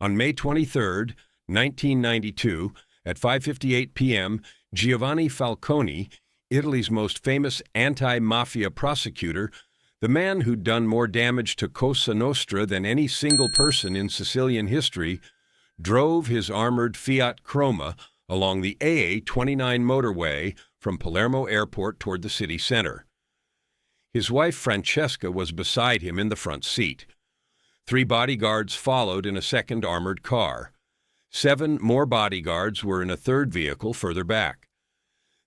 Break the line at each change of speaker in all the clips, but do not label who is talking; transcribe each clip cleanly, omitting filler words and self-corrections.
On May 23, 1992, at 5:58 p.m., Giovanni Falcone, Italy's most famous anti-Mafia prosecutor, the man who'd done more damage to Cosa Nostra than any single person in Sicilian history, drove his armored Fiat Croma along the AA-29 motorway from Palermo Airport toward the city center. His wife Francesca was beside him in the front seat. 3 bodyguards followed in a second armored car. 7 more bodyguards were in a third vehicle further back.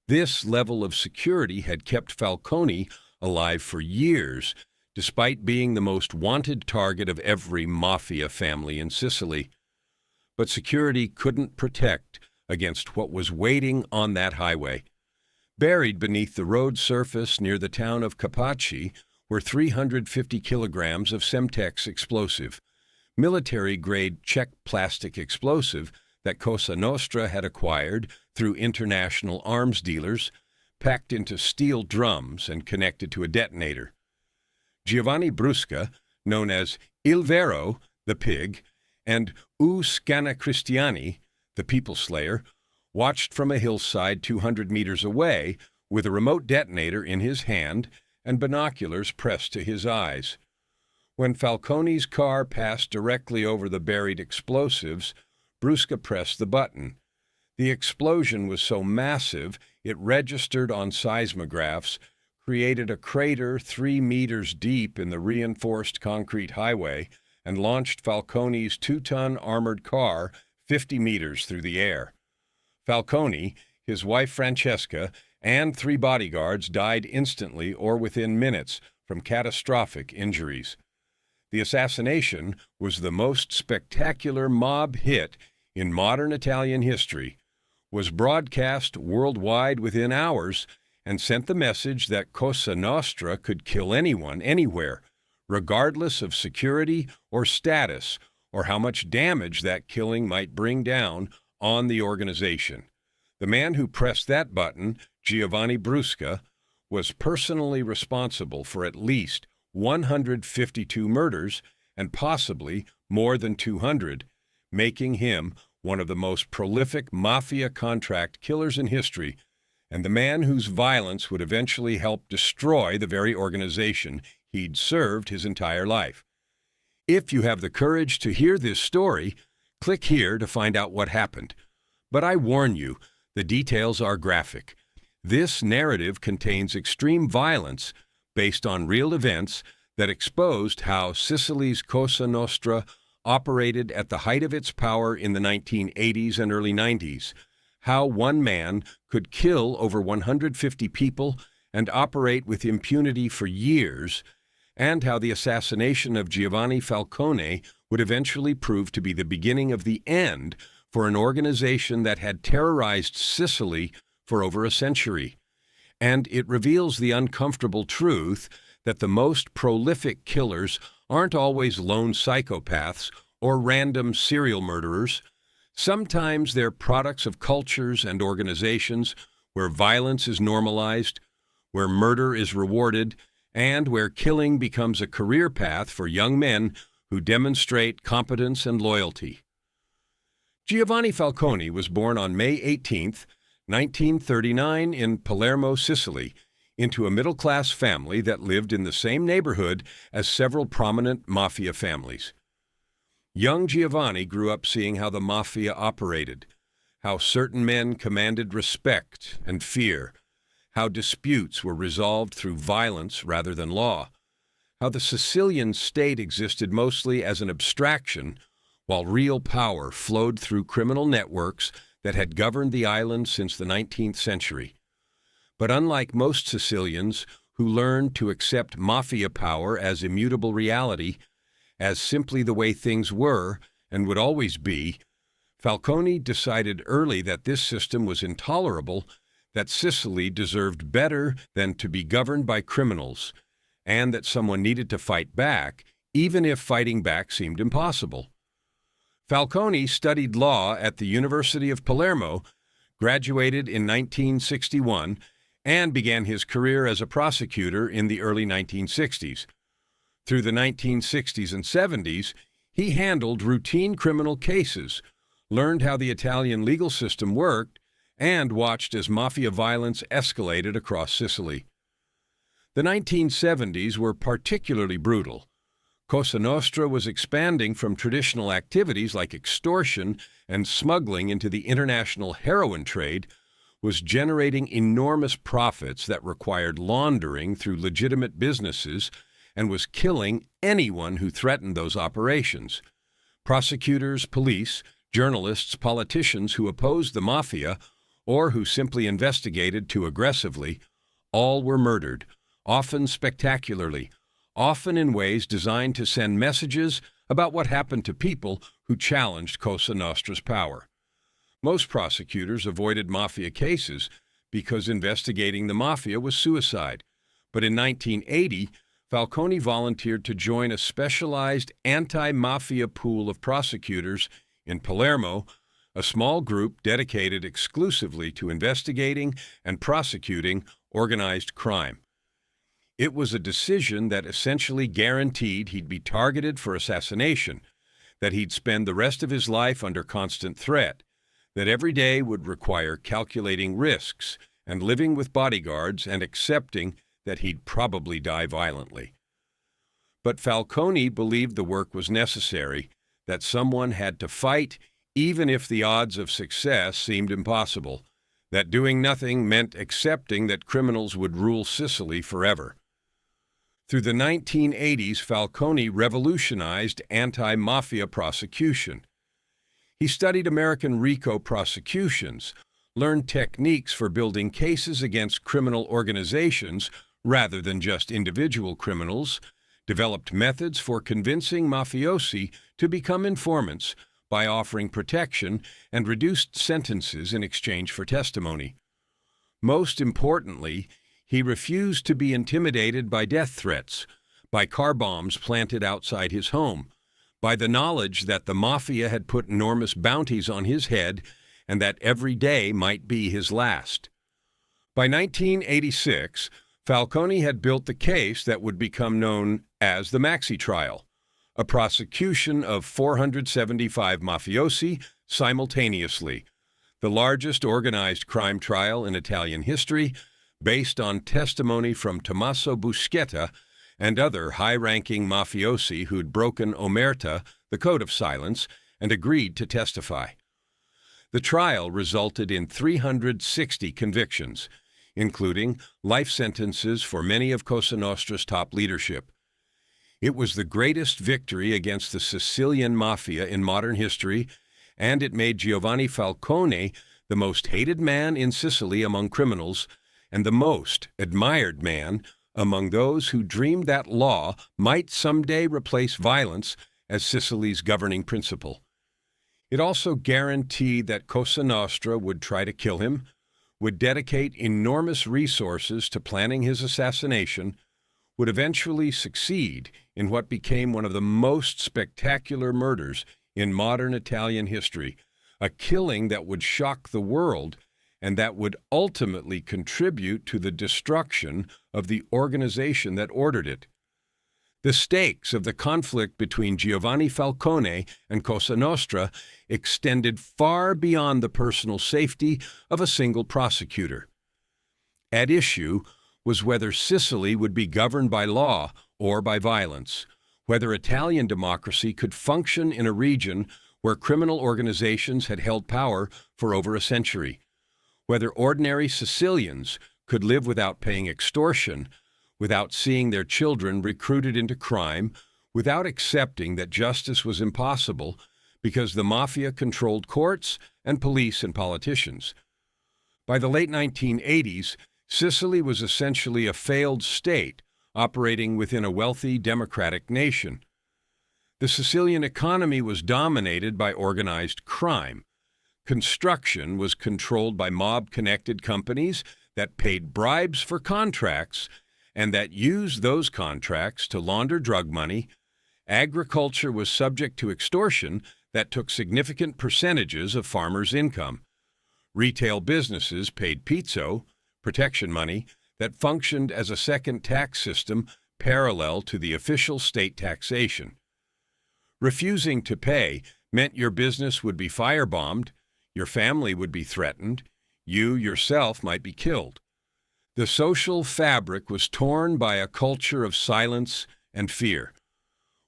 This level of security had kept Falcone alive for years, despite being the most wanted target of every mafia family in Sicily. But security couldn't protect against what was waiting on that highway. Buried beneath the road surface near the town of Capaci were 350 kilograms of Semtex explosive, military-grade Czech plastic explosive that Cosa Nostra had acquired through international arms dealers, packed into steel drums and connected to a detonator. Giovanni Brusca, known as Il Vero, the pig, and U Scana Cristiani, the people slayer, watched from a hillside 200 meters away with a remote detonator in his hand and binoculars pressed to his eyes. When Falcone's car passed directly over the buried explosives, Brusca pressed the button. The explosion was so massive it registered on seismographs, created a crater 3 meters deep in the reinforced concrete highway, and launched Falcone's 2-ton armored car 50 meters through the air. Falcone, his wife Francesca, and 3 bodyguards died instantly or within minutes from catastrophic injuries. The assassination was the most spectacular mob hit in modern Italian history, was broadcast worldwide within hours, and sent the message that Cosa Nostra could kill anyone, anywhere, regardless of security or status, or how much damage that killing might bring down on the organization. The man who pressed that button, Giovanni Brusca, was personally responsible for at least 152 murders and possibly more than 200, making him one of the most prolific mafia contract killers in history, and the man whose violence would eventually help destroy the very organization he'd served his entire life. If you have the courage to hear this story, click here to find out what happened. But I warn you, the details are graphic. This narrative contains extreme violence based on real events that exposed how Sicily's Cosa Nostra operated at the height of its power in the 1980s and early 90s, how one man could kill over 150 people and operate with impunity for years, and how the assassination of Giovanni Falcone would eventually prove to be the beginning of the end for an organization that had terrorized Sicily for over a century. And it reveals the uncomfortable truth that the most prolific killers aren't always lone psychopaths or random serial murderers. Sometimes they're products of cultures and organizations where violence is normalized, where murder is rewarded, and where killing becomes a career path for young men who demonstrate competence and loyalty. Giovanni Falcone was born on May 18, 1939, in Palermo, Sicily, into a middle-class family that lived in the same neighborhood as several prominent mafia families. Young Giovanni grew up seeing how the mafia operated, how certain men commanded respect and fear, how disputes were resolved through violence rather than law, how the Sicilian state existed mostly as an abstraction, while real power flowed through criminal networks that had governed the island since the 19th century. But unlike most Sicilians who learned to accept mafia power as immutable reality, as simply the way things were and would always be, Falcone decided early that this system was intolerable, that Sicily deserved better than to be governed by criminals, and that someone needed to fight back, even if fighting back seemed impossible. Falcone studied law at the University of Palermo, graduated in 1961, and began his career as a prosecutor in the early 1960s. Through the 1960s and 70s, He handled routine criminal cases, learned how the Italian legal system worked, and watched as mafia violence escalated across Sicily. The 1970s were particularly brutal. Cosa Nostra was expanding from traditional activities like extortion and smuggling into the international heroin trade, was generating enormous profits that required laundering through legitimate businesses, and was killing anyone who threatened those operations. Prosecutors, police, journalists, politicians who opposed the mafia, or who simply investigated too aggressively, all were murdered, often spectacularly, often in ways designed to send messages about what happened to people who challenged Cosa Nostra's power. Most prosecutors avoided mafia cases because investigating the mafia was suicide. But in 1980, Falcone volunteered to join a specialized anti-mafia pool of prosecutors in Palermo, a small group dedicated exclusively to investigating and prosecuting organized crime. It was a decision that essentially guaranteed he'd be targeted for assassination, that he'd spend the rest of his life under constant threat, that every day would require calculating risks and living with bodyguards and accepting that he'd probably die violently. But Falcone believed the work was necessary, that someone had to fight even if the odds of success seemed impossible, that doing nothing meant accepting that criminals would rule Sicily forever. Through the 1980s, Falcone revolutionized anti-mafia prosecution. He studied American RICO prosecutions, learned techniques for building cases against criminal organizations rather than just individual criminals, developed methods for convincing mafiosi to become informants by offering protection, and reduced sentences in exchange for testimony. Most importantly, he refused to be intimidated by death threats, by car bombs planted outside his home, by the knowledge that the mafia had put enormous bounties on his head and that every day might be his last. By 1986, Falcone had built the case that would become known as the Maxi Trial, a prosecution of 475 mafiosi simultaneously, the largest organized crime trial in Italian history, based on testimony from Tommaso Buscetta and other high-ranking mafiosi who'd broken omerta, the code of silence, and agreed to testify. The trial resulted in 360 convictions, including life sentences for many of Cosa Nostra's top leadership. It was the greatest victory against the Sicilian mafia in modern history, and it made Giovanni Falcone the most hated man in Sicily among criminals, and the most admired man among those who dreamed that law might someday replace violence as Sicily's governing principle. It also guaranteed that Cosa Nostra would try to kill him, would dedicate enormous resources to planning his assassination, would eventually succeed in what became one of the most spectacular murders in modern Italian history, a killing that would shock the world and that would ultimately contribute to the destruction of the organization that ordered it. The stakes of the conflict between Giovanni Falcone and Cosa Nostra extended far beyond the personal safety of a single prosecutor. At issue was whether Sicily would be governed by law or by violence, whether Italian democracy could function in a region where criminal organizations had held power for over a century, whether ordinary Sicilians could live without paying extortion, without seeing their children recruited into crime, without accepting that justice was impossible because the mafia controlled courts and police and politicians. By the late 1980s, Sicily was essentially a failed state operating within a wealthy democratic nation. The Sicilian economy was dominated by organized crime. Construction was controlled by mob-connected companies that paid bribes for contracts and that used those contracts to launder drug money. Agriculture was subject to extortion that took significant percentages of farmers' income. Retail businesses paid pizzo, protection money, that functioned as a second tax system parallel to the official state taxation. Refusing to pay meant your business would be firebombed, your family would be threatened, you yourself might be killed. The social fabric was torn by a culture of silence and fear.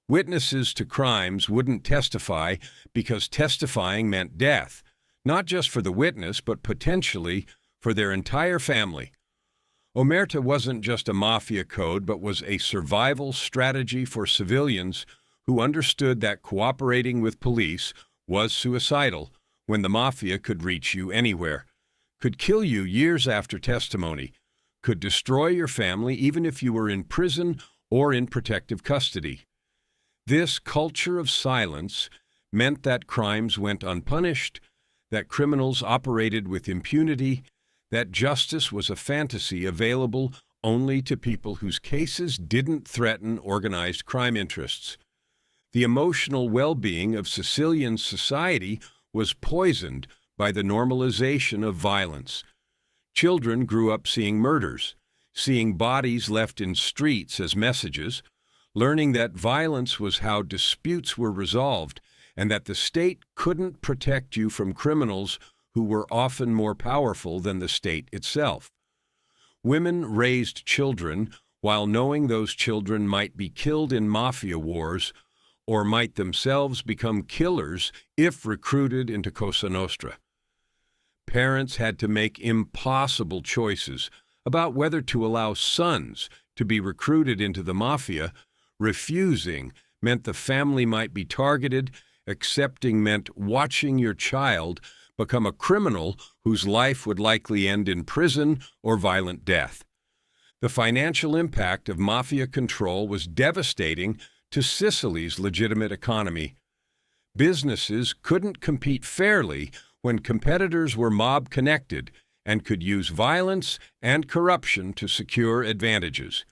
Witnesses to crimes wouldn't testify because testifying meant death, not just for the witness, but potentially for their entire family. Omerta wasn't just a mafia code, but was a survival strategy for civilians who understood that cooperating with police was suicidal when the mafia could reach you anywhere, could kill you years after testimony, could destroy your family even if you were in prison or in protective custody. This culture of silence meant that crimes went unpunished, that criminals operated with impunity, that justice was a fantasy available only to people whose cases didn't threaten organized crime interests. The emotional well-being of Sicilian society was poisoned by the normalization of violence. Children grew up seeing murders, seeing bodies left in streets as messages, learning that violence was how disputes were resolved and that the state couldn't protect you from criminals who were often more powerful than the state itself. Women raised children while knowing those children might be killed in mafia wars or might themselves become killers if recruited into Cosa Nostra. Parents had to make impossible choices about whether to allow sons to be recruited into the mafia. Refusing meant the family might be targeted. Accepting meant watching your child become a criminal whose life would likely end in prison or violent death. The financial impact of mafia control was devastating to Sicily's legitimate economy. Businesses couldn't compete fairly when competitors were mob-connected and could use violence and corruption to secure advantages.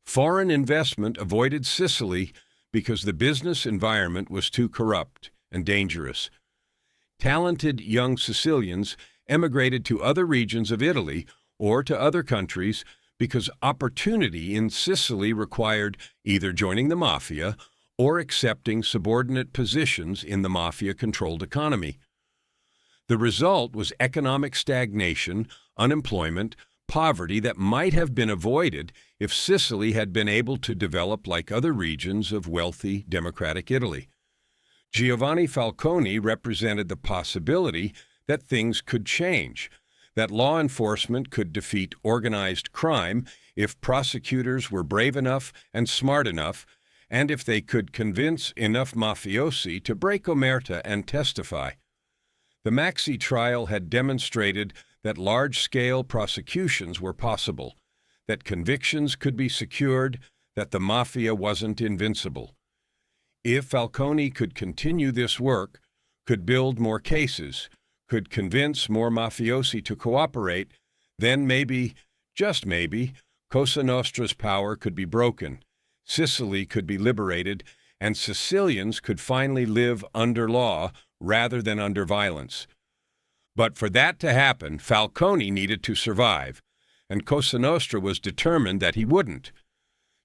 Foreign investment avoided Sicily because the business environment was too corrupt and dangerous. Talented young Sicilians emigrated to other regions of Italy or to other countries because opportunity in Sicily required either joining the mafia or accepting subordinate positions in the mafia-controlled economy. The result was economic stagnation, unemployment, poverty that might have been avoided if Sicily had been able to develop like other regions of wealthy, democratic Italy. Giovanni Falcone represented the possibility that things could change, that law enforcement could defeat organized crime if prosecutors were brave enough and smart enough, and if they could convince enough mafiosi to break omerta and testify. The Maxi trial had demonstrated that large-scale prosecutions were possible, that convictions could be secured, that the mafia wasn't invincible. If Falcone could continue this work, could build more cases, could convince more mafiosi to cooperate, then maybe, just maybe, Cosa Nostra's power could be broken, Sicily could be liberated, and Sicilians could finally live under law rather than under violence. But for that to happen, Falcone needed to survive, and Cosa Nostra was determined that he wouldn't.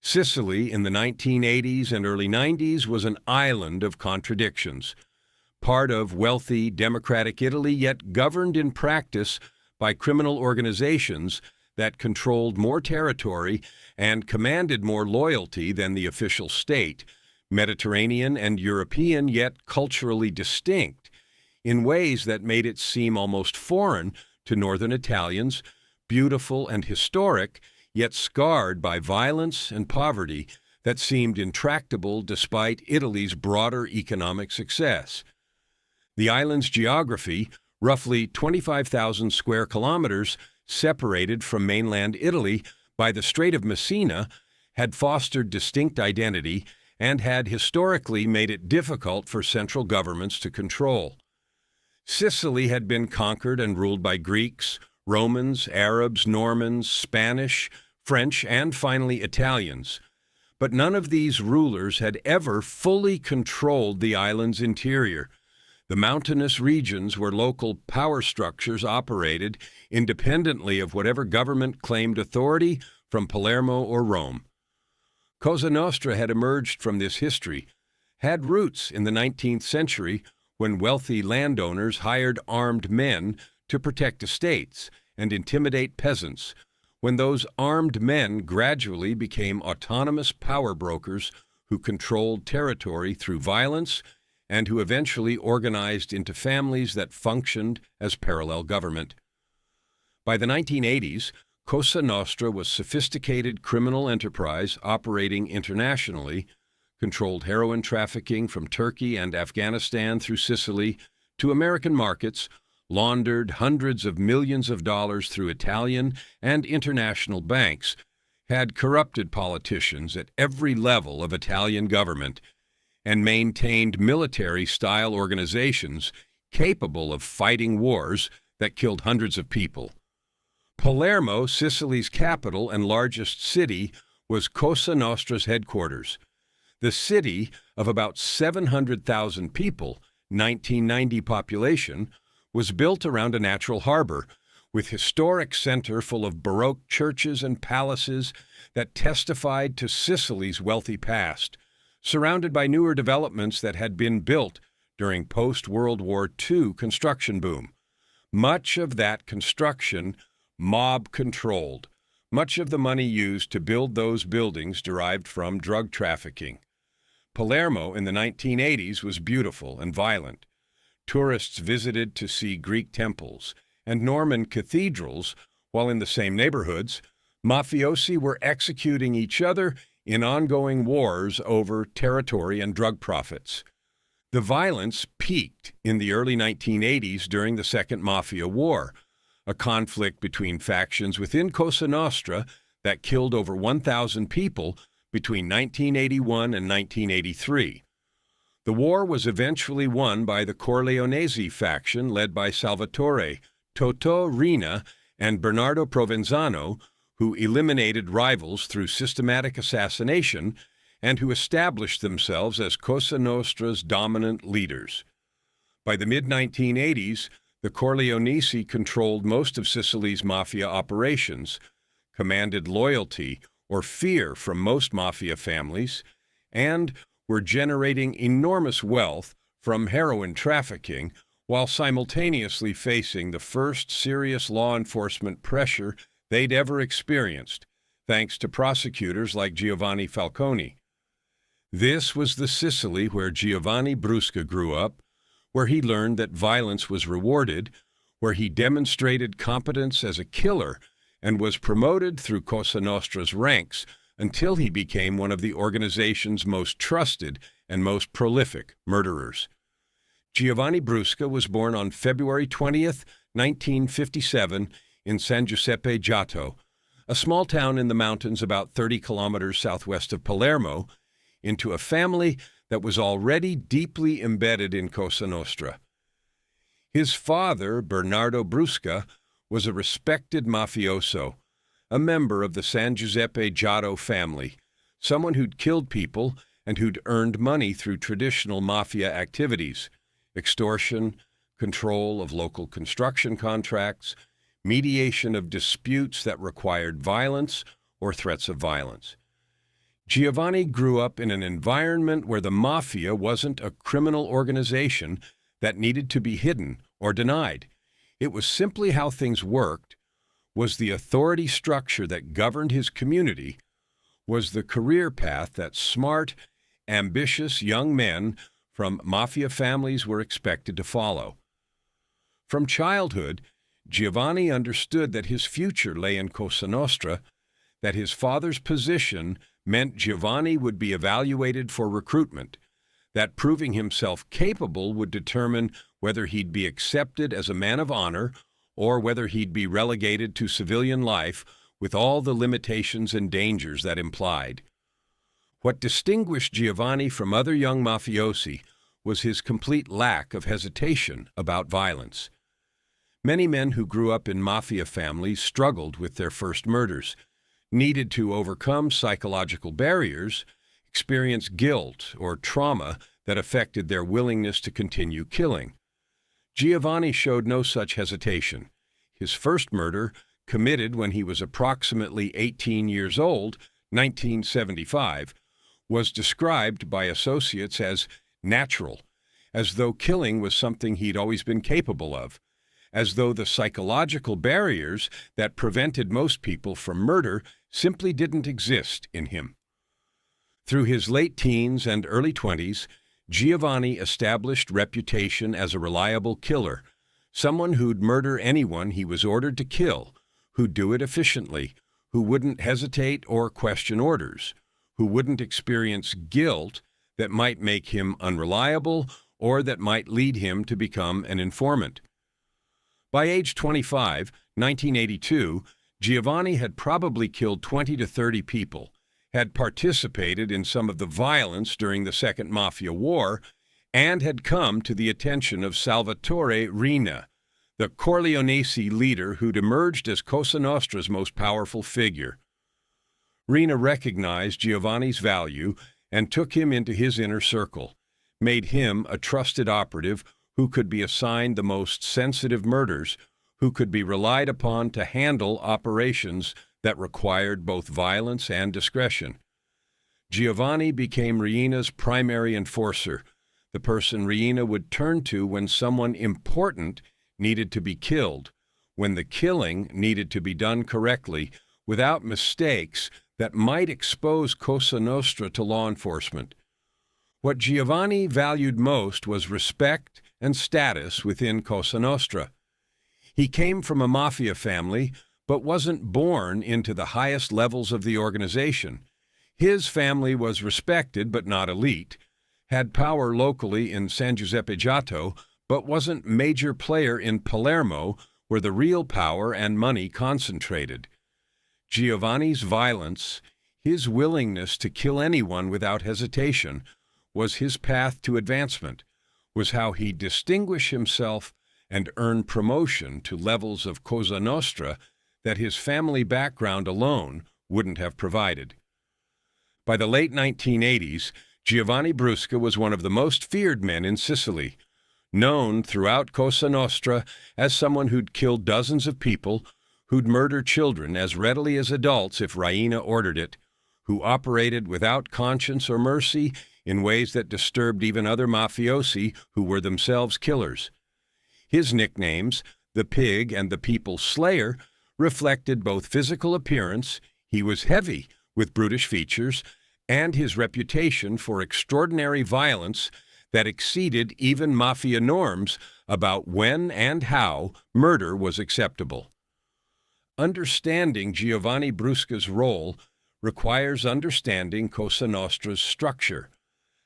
Sicily in the 1980s and early 90s was an island of contradictions, part of wealthy, democratic Italy, yet governed in practice by criminal organizations that controlled more territory and commanded more loyalty than the official state, Mediterranean and European, yet culturally distinct, in ways that made it seem almost foreign to northern Italians, beautiful and historic, yet scarred by violence and poverty that seemed intractable despite Italy's broader economic success. The island's geography, roughly 25,000 square kilometers separated from mainland Italy by the Strait of Messina, had fostered distinct identity and had historically made it difficult for central governments to control. Sicily had been conquered and ruled by Greeks, Romans, Arabs, Normans, Spanish, French, and finally Italians. But none of these rulers had ever fully controlled the island's interior, the mountainous regions where local power structures operated independently of whatever government claimed authority from Palermo or Rome. Cosa Nostra had emerged from this history, had roots in the 19th century when wealthy landowners hired armed men to protect estates and intimidate peasants, when those armed men gradually became autonomous power brokers who controlled territory through violence and who eventually organized into families that functioned as parallel government. By the 1980s, Cosa Nostra was a sophisticated criminal enterprise operating internationally, controlled heroin trafficking from Turkey and Afghanistan through Sicily to American markets, laundered hundreds of millions of dollars through Italian and international banks, had corrupted politicians at every level of Italian government, and maintained military-style organizations capable of fighting wars that killed hundreds of people. Palermo, Sicily's capital and largest city, was Cosa Nostra's headquarters. The city, of about 700,000 people, 1990 population, was built around a natural harbor, with historic center full of Baroque churches and palaces that testified to Sicily's wealthy past, surrounded by newer developments that had been built during post-World War II construction boom. Much of that construction mob-controlled. Much of the money used to build those buildings derived from drug trafficking. Palermo in the 1980s was beautiful and violent. Tourists visited to see Greek temples and Norman cathedrals, while in the same neighborhoods, mafiosi were executing each other in ongoing wars over territory and drug profits. The violence peaked in the early 1980s during the Second Mafia War, a conflict between factions within Cosa Nostra that killed over 1,000 people between 1981 and 1983. The war was eventually won by the Corleonesi faction led by Salvatore, Totò, Riina, and Bernardo Provenzano, who eliminated rivals through systematic assassination and who established themselves as Cosa Nostra's dominant leaders. By the mid-1980s, the Corleonesi controlled most of Sicily's mafia operations, commanded loyalty or fear from most mafia families, and were generating enormous wealth from heroin trafficking while simultaneously facing the first serious law enforcement pressure they'd ever experienced, thanks to prosecutors like Giovanni Falcone. This was the Sicily where Giovanni Brusca grew up, where he learned that violence was rewarded, where he demonstrated competence as a killer and was promoted through Cosa Nostra's ranks until he became one of the organization's most trusted and most prolific murderers. Giovanni Brusca was born on February 20th, 1957, in San Giuseppe Giotto, a small town in the mountains about 30 kilometers southwest of Palermo, into a family that was already deeply embedded in Cosa Nostra. His father, Bernardo Brusca, was a respected mafioso, a member of the San Giuseppe Giotto family, someone who'd killed people and who'd earned money through traditional mafia activities, extortion, control of local construction contracts, mediation of disputes that required violence or threats of violence. Giovanni grew up in an environment where the mafia wasn't a criminal organization that needed to be hidden or denied. It was simply how things worked, was the authority structure that governed his community, was the career path that smart, ambitious young men from mafia families were expected to follow. From childhood, Giovanni understood that his future lay in Cosa Nostra, that his father's position meant Giovanni would be evaluated for recruitment, that proving himself capable would determine whether he'd be accepted as a man of honor or whether he'd be relegated to civilian life with all the limitations and dangers that implied. What distinguished Giovanni from other young mafiosi was his complete lack of hesitation about violence. Many men who grew up in mafia families struggled with their first murders, needed to overcome psychological barriers, experience guilt or trauma that affected their willingness to continue killing. Giovanni showed no such hesitation. His first murder, committed when he was approximately 18 years old, 1975, was described by associates as natural, as though killing was something he'd always been capable of, as though the psychological barriers that prevented most people from murder simply didn't exist in him. Through his late teens and early 20s, Giovanni established reputation as a reliable killer, someone who'd murder anyone he was ordered to kill, who'd do it efficiently, who wouldn't hesitate or question orders, who wouldn't experience guilt that might make him unreliable or that might lead him to become an informant. By age 25, 1982, Giovanni had probably killed 20 to 30 people, had participated in some of the violence during the Second Mafia War, and had come to the attention of Salvatore Riina, the Corleonesi leader who'd emerged as Cosa Nostra's most powerful figure. Riina recognized Giovanni's value and took him into his inner circle, made him a trusted operative who could be assigned the most sensitive murders, who could be relied upon to handle operations that required both violence and discretion. Giovanni became Riina's primary enforcer, the person Riina would turn to when someone important needed to be killed, when the killing needed to be done correctly, without mistakes that might expose Cosa Nostra to law enforcement. What Giovanni valued most was respect and status within Cosa Nostra. He came from a mafia family, but wasn't born into the highest levels of the organization. His family was respected but not elite, had power locally in San Giuseppe Giotto, but wasn't major player in Palermo, where the real power and money concentrated. Giovanni's violence, his willingness to kill anyone without hesitation, was his path to advancement, was how he distinguished himself and earned promotion to levels of Cosa Nostra that his family background alone wouldn't have provided. By the late 1980s, Giovanni Brusca was one of the most feared men in Sicily, known throughout Cosa Nostra as someone who'd killed dozens of people, who'd murder children as readily as adults if Riina ordered it, who operated without conscience or mercy in ways that disturbed even other mafiosi who were themselves killers. His nicknames, the Pig and the People's Slayer, reflected both physical appearance, he was heavy with brutish features, and his reputation for extraordinary violence that exceeded even mafia norms about when and how murder was acceptable. Understanding Giovanni Brusca's role requires understanding Cosa Nostra's structure,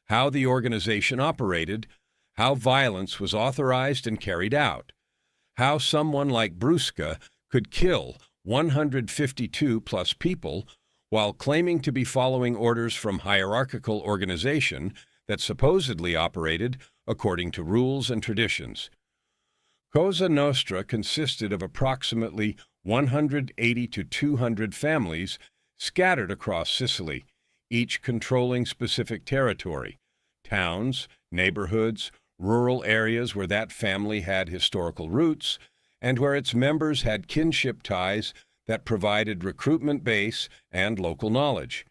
how the organization operated, how violence was authorized and carried out, how someone like Brusca could kill 152-plus people while claiming to be following orders from hierarchical organization that supposedly operated according to rules and traditions. Cosa Nostra consisted of approximately 180 to 200 families scattered across Sicily, each controlling specific territory, towns, neighborhoods, rural areas where that family had historical roots, and where its members had kinship ties that provided recruitment base and local knowledge.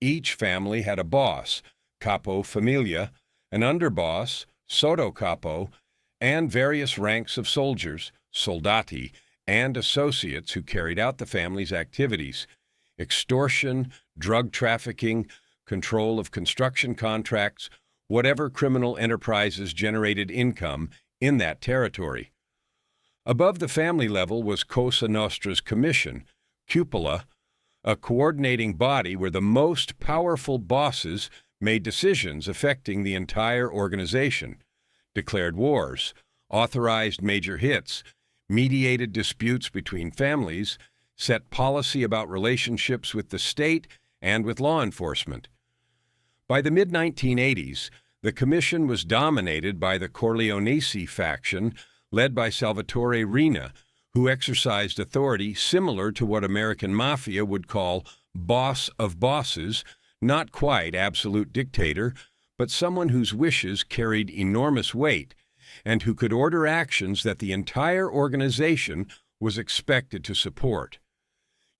Each family had a boss, capo familia, an underboss, sotto capo, and various ranks of soldiers, soldati, and associates who carried out the family's activities: extortion, drug trafficking, control of construction contracts, whatever criminal enterprises generated income in that territory. Above the family level was Cosa Nostra's commission, cupola, a coordinating body where the most powerful bosses made decisions affecting the entire organization, declared wars, authorized major hits, mediated disputes between families, set policy about relationships with the state and with law enforcement. By the mid-1980s, the commission was dominated by the Corleonesi faction led by Salvatore Riina, who exercised authority similar to what American mafia would call boss of bosses, not quite absolute dictator, but someone whose wishes carried enormous weight and who could order actions that the entire organization was expected to support.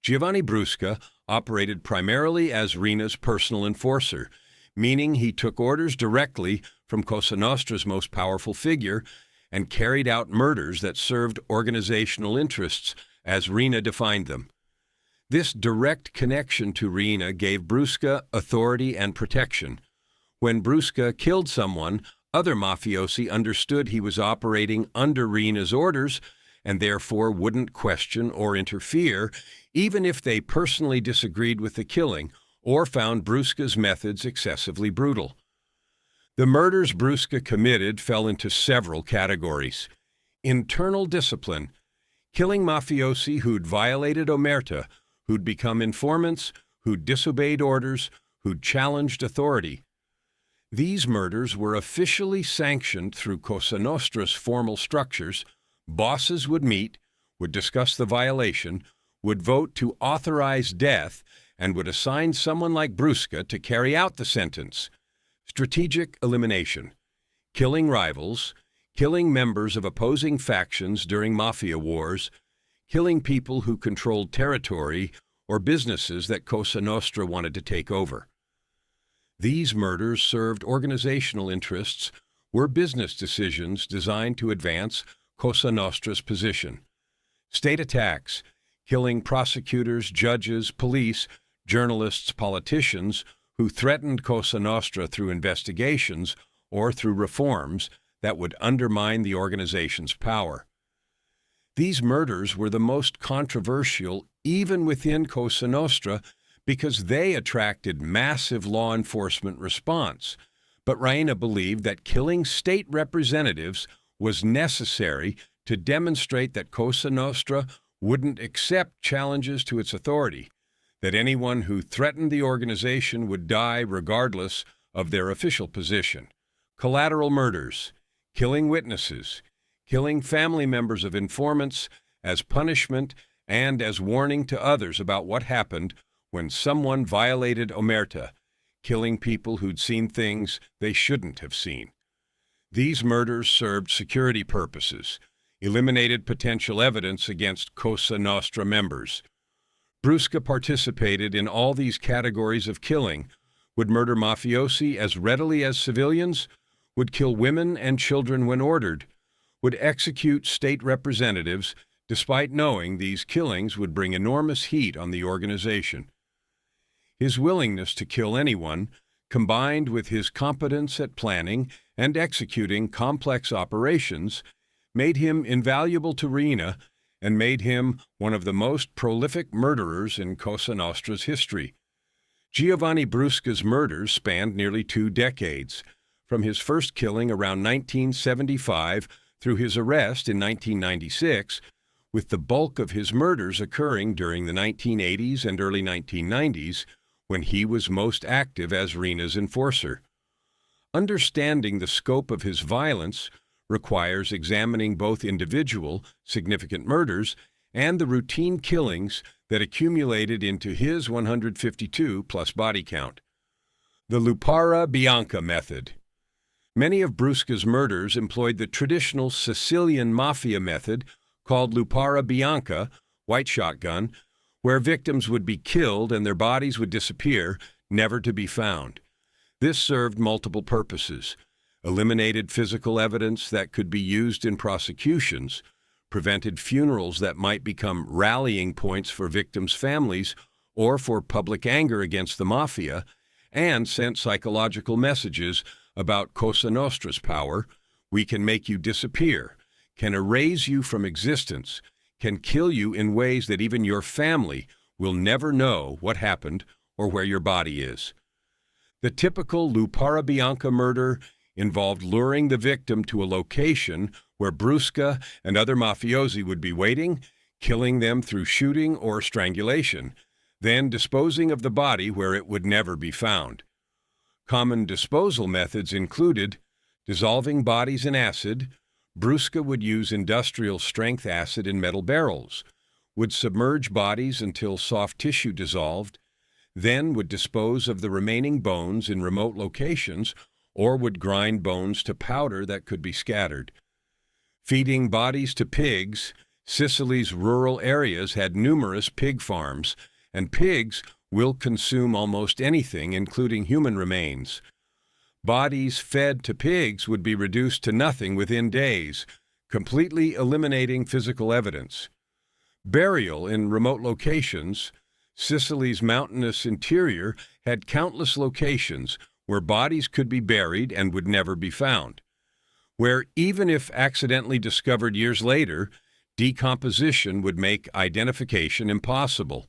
Giovanni Brusca operated primarily as Riina's personal enforcer, meaning he took orders directly from Cosa Nostra's most powerful figure and carried out murders that served organizational interests, as Riina defined them. This direct connection to Riina gave Brusca authority and protection. When Brusca killed someone, other mafiosi understood he was operating under Riina's orders and therefore wouldn't question or interfere, even if they personally disagreed with the killing or found Brusca's methods excessively brutal. The murders Brusca committed fell into several categories. Internal discipline, killing mafiosi who'd violated omerta, who'd become informants, who'd disobeyed orders, who'd challenged authority. These murders were officially sanctioned through Cosa Nostra's formal structures. Bosses would meet, would discuss the violation, would vote to authorize death, and would assign someone like Brusca to carry out the sentence. Strategic elimination, killing rivals, killing members of opposing factions during mafia wars, killing people who controlled territory or businesses that Cosa Nostra wanted to take over. These murders served organizational interests, were business decisions designed to advance Cosa Nostra's position. State attacks, killing prosecutors, judges, police, journalists, politicians who threatened Cosa Nostra through investigations or through reforms that would undermine the organization's power. These murders were the most controversial even within Cosa Nostra because they attracted massive law enforcement response. But Riina believed that killing state representatives was necessary to demonstrate that Cosa Nostra wouldn't accept challenges to its authority, that anyone who threatened the organization would die regardless of their official position. Collateral murders, killing witnesses, killing family members of informants as punishment and as warning to others about what happened when someone violated omerta, killing people who'd seen things they shouldn't have seen. These murders served security purposes, eliminated potential evidence against Cosa Nostra members. Brusca participated in all these categories of killing, would murder mafiosi as readily as civilians, would kill women and children when ordered, would execute state representatives despite knowing these killings would bring enormous heat on the organization. His willingness to kill anyone, combined with his competence at planning and executing complex operations, made him invaluable to Riina and made him one of the most prolific murderers in Cosa Nostra's history. Giovanni Brusca's murders spanned nearly 2 decades, from his first killing around 1975 through his arrest in 1996, with the bulk of his murders occurring during the 1980s and early 1990s, when he was most active as Riina's enforcer. Understanding the scope of his violence requires examining both individual, significant murders and the routine killings that accumulated into his 152-plus body count. The Lupara Bianca method. Many of Brusca's murders employed the traditional Sicilian mafia method called Lupara Bianca, white shotgun, where victims would be killed and their bodies would disappear, never to be found. This served multiple purposes: eliminated physical evidence that could be used in prosecutions, prevented funerals that might become rallying points for victims' families or for public anger against the mafia, and sent psychological messages about Cosa Nostra's power. We can make you disappear, can erase you from existence, can kill you in ways that even your family will never know what happened or where your body is. The typical Lupara Bianca murder involved luring the victim to a location where Brusca and other mafiosi would be waiting, killing them through shooting or strangulation, then disposing of the body where it would never be found. Common disposal methods included dissolving bodies in acid. Brusca would use industrial-strength acid in metal barrels, would submerge bodies until soft tissue dissolved, then would dispose of the remaining bones in remote locations or would grind bones to powder that could be scattered. Feeding bodies to pigs. Sicily's rural areas had numerous pig farms, and pigs will consume almost anything, including human remains. Bodies fed to pigs would be reduced to nothing within days, completely eliminating physical evidence. Burial in remote locations. Sicily's mountainous interior had countless locations where bodies could be buried and would never be found, where even if accidentally discovered years later, decomposition would make identification impossible.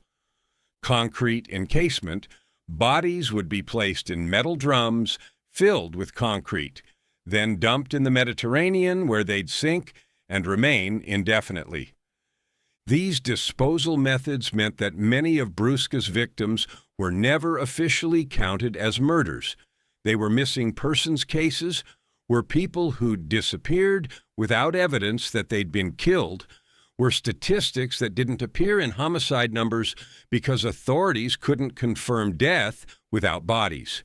Concrete encasement. Bodies would be placed in metal drums filled with concrete, then dumped in the Mediterranean where they'd sink and remain indefinitely. These disposal methods meant that many of Brusca's victims were never officially counted as murders. They were missing persons cases, were people who'd disappeared without evidence that they'd been killed, were statistics that didn't appear in homicide numbers because authorities couldn't confirm death without bodies.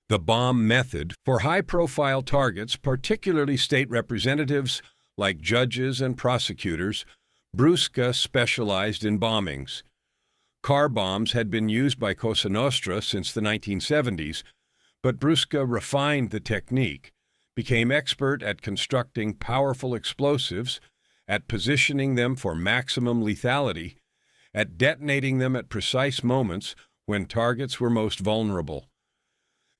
The bomb method. For high-profile targets, particularly state representatives like judges and prosecutors, Brusca specialized in bombings. Car bombs had been used by Cosa Nostra since the 1970s, but Brusca refined the technique, became expert at constructing powerful explosives, at positioning them for maximum lethality, at detonating them at precise moments when targets were most vulnerable.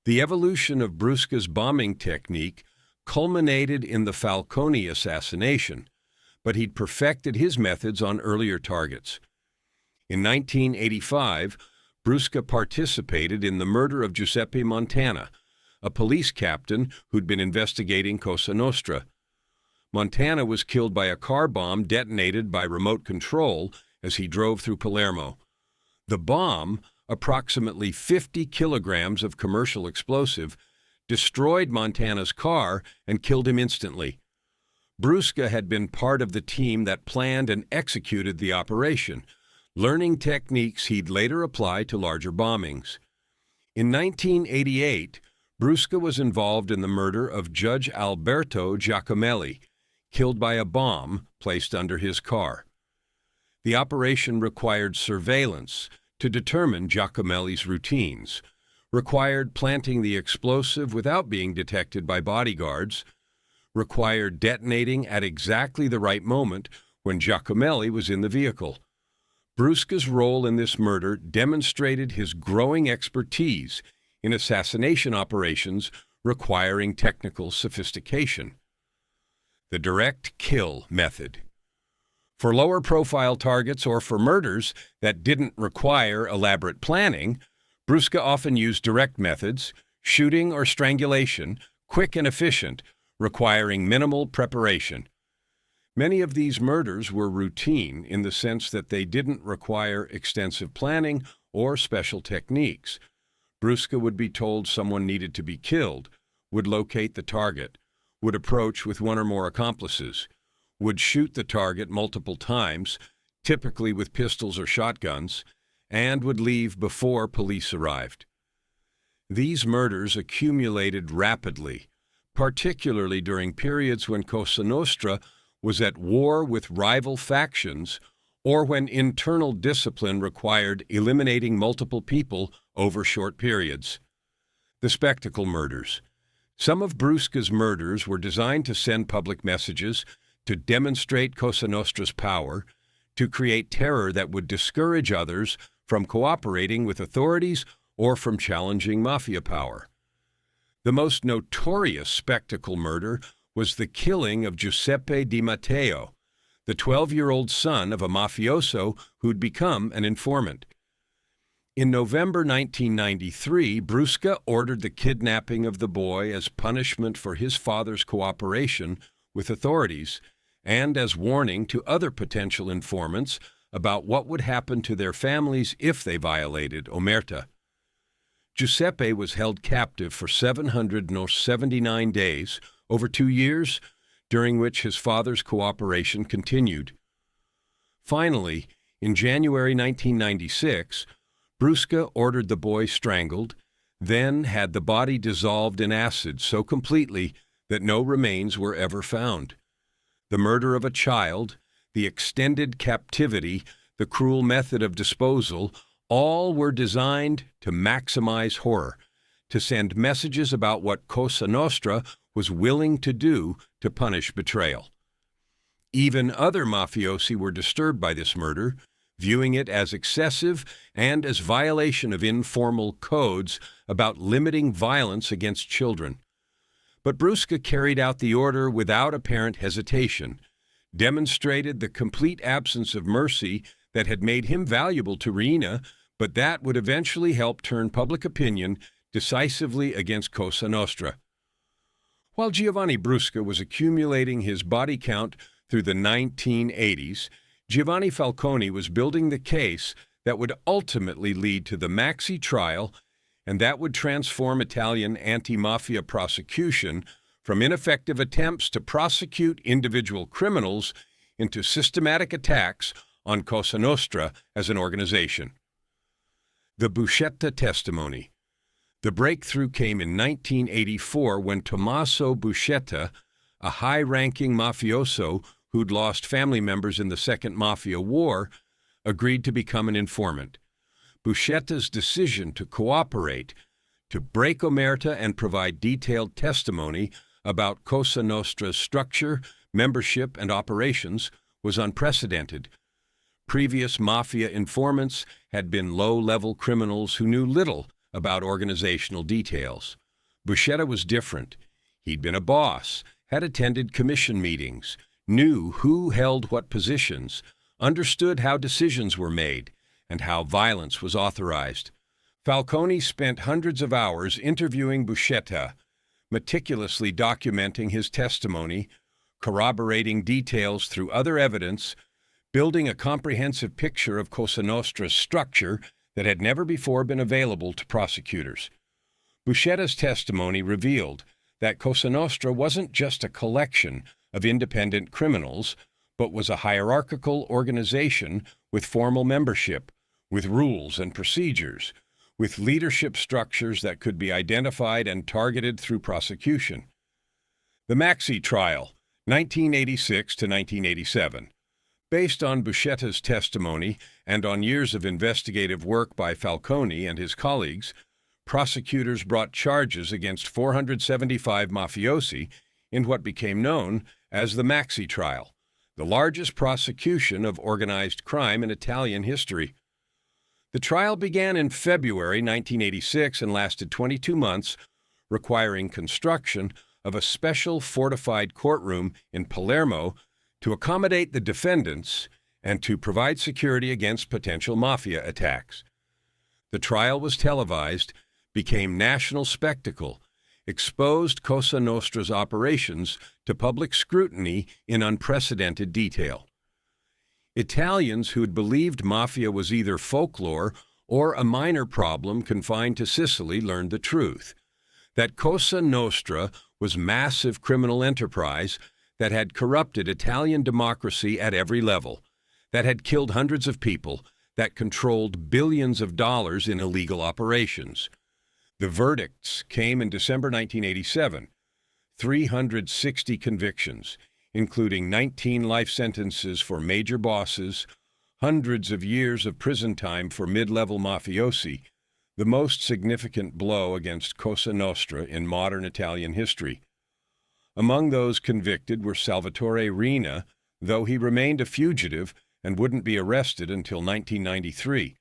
The evolution of Brusca's bombing technique culminated in the Falcone assassination, but he'd perfected his methods on earlier targets. In 1985, Brusca participated in the murder of Giuseppe Montana, a police captain who'd been investigating Cosa Nostra. Montana was killed by a car bomb detonated by remote control as he drove through Palermo. The bomb, approximately 50 kilograms of commercial explosive, destroyed Montana's car and killed him instantly. Brusca had been part of the team that planned and executed the operation, learning techniques he'd later apply to larger bombings. In 1988, Brusca was involved in the murder of Judge Alberto Giacomelli, killed by a bomb placed under his car. The operation required surveillance to determine Giacomelli's routines, required planting the explosive without being detected by bodyguards, required detonating at exactly the right moment when Giacomelli was in the vehicle. Brusca's role in this murder demonstrated his growing expertise in assassination operations requiring technical sophistication. The direct kill method. For lower-profile targets or for murders that didn't require elaborate planning, Brusca often used direct methods, shooting or strangulation, quick and efficient, requiring minimal preparation. Many of these murders were routine in the sense that they didn't require extensive planning or special techniques. Brusca would be told someone needed to be killed, would locate the target, would approach with one or more accomplices, would shoot the target multiple times, typically with pistols or shotguns, and would leave before police arrived. These murders accumulated rapidly, particularly during periods when Cosa Nostra was at war with rival factions or when internal discipline required eliminating multiple people over short periods. The spectacle murders. Some of Brusca's murders were designed to send public messages, to demonstrate Cosa Nostra's power, to create terror that would discourage others from cooperating with authorities or from challenging mafia power. The most notorious spectacle murder was the killing of Giuseppe Di Matteo, the 12-year-old son of a mafioso who'd become an informant. In November 1993, Brusca ordered the kidnapping of the boy as punishment for his father's cooperation with authorities and as warning to other potential informants about what would happen to their families if they violated omerta. Giuseppe was held captive for 779 days, over 2 years, during which his father's cooperation continued. Finally, in January 1996, Brusca ordered the boy strangled, then had the body dissolved in acid so completely that no remains were ever found. The murder of a child, the extended captivity, the cruel method of disposal, All were designed to maximize horror, to send messages about what Cosa Nostra was willing to do to punish betrayal. Even other mafiosi were disturbed by this murder, viewing it as excessive and as violation of informal codes about limiting violence against children. But Brusca carried out the order without apparent hesitation, demonstrated the complete absence of mercy that had made him valuable to Riina, but that would eventually help turn public opinion decisively against Cosa Nostra. While Giovanni Brusca was accumulating his body count through the 1980s, Giovanni Falcone was building the case that would ultimately lead to the Maxi trial, and that would transform Italian anti-Mafia prosecution from ineffective attempts to prosecute individual criminals into systematic attacks on Cosa Nostra as an organization. The Buscetta testimony. The breakthrough came in 1984 when Tommaso Buscetta, a high-ranking mafioso who'd lost family members in the Second Mafia War, agreed to become an informant. Buscetta's decision to cooperate, to break omerta and provide detailed testimony about Cosa Nostra's structure, membership, and operations was unprecedented. Previous mafia informants had been low-level criminals who knew little about organizational details. Buscetta was different. He'd been a boss, had attended commission meetings, knew who held what positions, understood how decisions were made, and how violence was authorized. Falcone spent hundreds of hours interviewing Buscetta, meticulously documenting his testimony, corroborating details through other evidence, building a comprehensive picture of Cosa Nostra's structure that had never before been available to prosecutors. Buscetta's testimony revealed that Cosa Nostra wasn't just a collection of independent criminals, but was a hierarchical organization with formal membership, with rules and procedures, with leadership structures that could be identified and targeted through prosecution. The Maxi trial, 1986 to 1987. Based on Buscetta's testimony and on years of investigative work by Falcone and his colleagues, prosecutors brought charges against 475 mafiosi in what became known as the Maxi trial, the largest prosecution of organized crime in Italian history. The trial began in February 1986 and lasted 22 months, requiring construction of a special fortified courtroom in Palermo to accommodate the defendants and to provide security against potential mafia attacks. The trial was televised, became national spectacle, exposed Cosa Nostra's operations to public scrutiny in unprecedented detail. Italians who'd believed mafia was either folklore or a minor problem confined to Sicily learned the truth, that Cosa Nostra was massive criminal enterprise that had corrupted Italian democracy at every level, that had killed hundreds of people, that controlled billions of dollars in illegal operations. The verdicts came in December 1987, 360 convictions, including 19 life sentences for major bosses, hundreds of years of prison time for mid-level mafiosi, the most significant blow against Cosa Nostra in modern Italian history. Among those convicted were Salvatore Riina, though he remained a fugitive and wouldn't be arrested until 1993,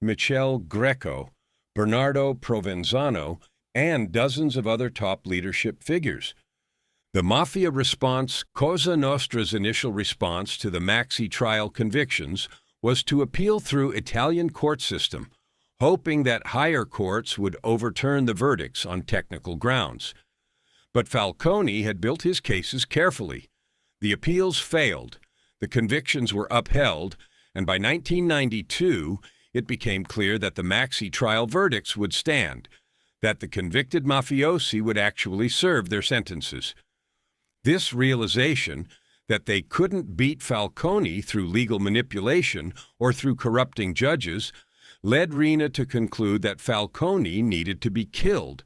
Michele Greco, Bernardo Provenzano, and dozens of other top leadership figures. The mafia response, Cosa Nostra's initial response to the Maxi trial convictions, was to appeal through Italian court system, hoping that higher courts would overturn the verdicts on technical grounds. But Falcone had built his cases carefully. The appeals failed, the convictions were upheld, and by 1992, it became clear that the Maxi trial verdicts would stand, that the convicted mafiosi would actually serve their sentences. This realization that they couldn't beat Falcone through legal manipulation or through corrupting judges led Riina to conclude that Falcone needed to be killed,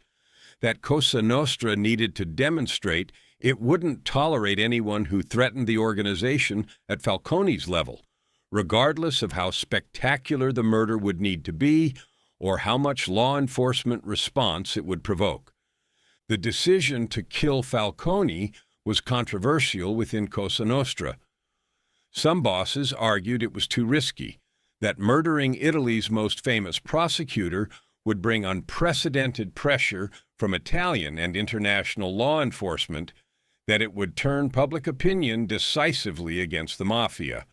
that Cosa Nostra needed to demonstrate it wouldn't tolerate anyone who threatened the organization at Falcone's level, regardless of how spectacular the murder would need to be or how much law enforcement response it would provoke. The decision to kill Falcone was controversial within Cosa Nostra. Some bosses argued it was too risky, that murdering Italy's most famous prosecutor would bring unprecedented pressure from Italian and international law enforcement, that it would turn public opinion decisively against the Mafia.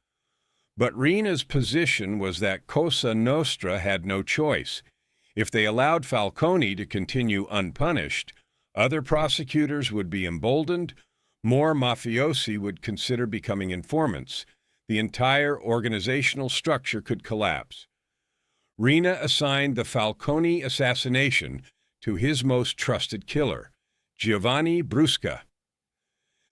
But Riina's position was that Cosa Nostra had no choice. If they allowed Falcone to continue unpunished, other prosecutors would be emboldened, more mafiosi would consider becoming informants. The entire organizational structure could collapse. Riina assigned the Falcone assassination to his most trusted killer, Giovanni Brusca.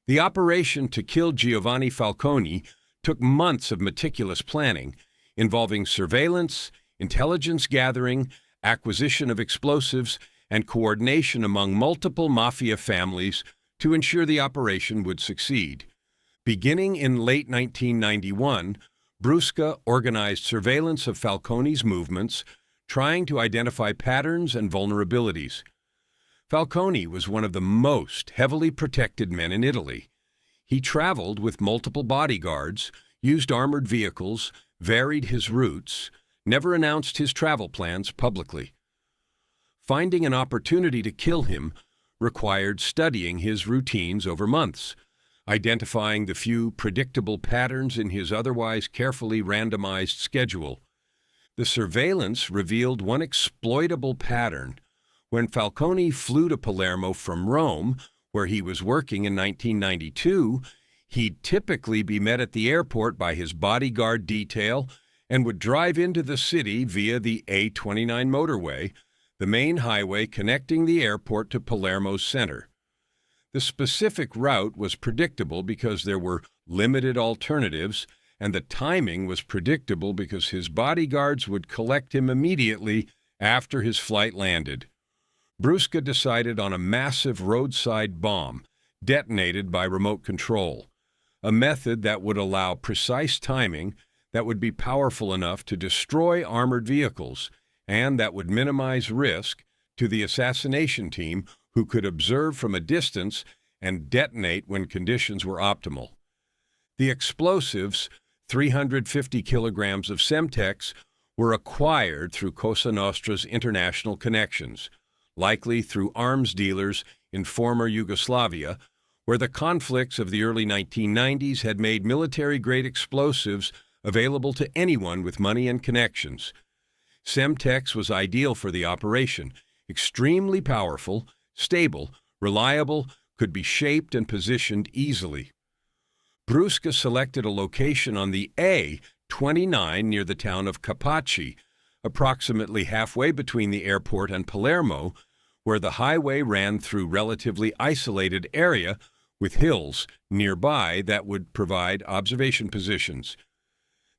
The operation to kill Giovanni Falcone took months of meticulous planning, involving surveillance, intelligence gathering, acquisition of explosives, and coordination among multiple mafia families to ensure the operation would succeed. Beginning in late 1991, Brusca organized surveillance of Falcone's movements, trying to identify patterns and vulnerabilities. Falcone was one of the most heavily protected men in Italy. He traveled with multiple bodyguards, used armored vehicles, varied his routes, never announced his travel plans publicly. Finding an opportunity to kill him required studying his routines over months, identifying the few predictable patterns in his otherwise carefully randomized schedule. The surveillance revealed one exploitable pattern. When Falcone flew to Palermo from Rome, where he was working in 1992, he'd typically be met at the airport by his bodyguard detail and would drive into the city via the A29 motorway, the main highway connecting the airport to Palermo's center. The specific route was predictable because there were limited alternatives, and the timing was predictable because his bodyguards would collect him immediately after his flight landed. Brusca decided on a massive roadside bomb, detonated by remote control, a method that would allow precise timing, that would be powerful enough to destroy armored vehicles, and that would minimize risk to the assassination team, who could observe from a distance and detonate when conditions were optimal. The explosives, 350 kilograms of Semtex, were acquired through Cosa Nostra's international connections, likely through arms dealers in former Yugoslavia, where the conflicts of the early 1990s had made military-grade explosives available to anyone with money and connections. Semtex was ideal for the operation, extremely powerful, stable, reliable, could be shaped and positioned easily. Brusca selected a location on the A29 near the town of Capaci, approximately halfway between the airport and Palermo, where the highway ran through relatively isolated area with hills nearby that would provide observation positions.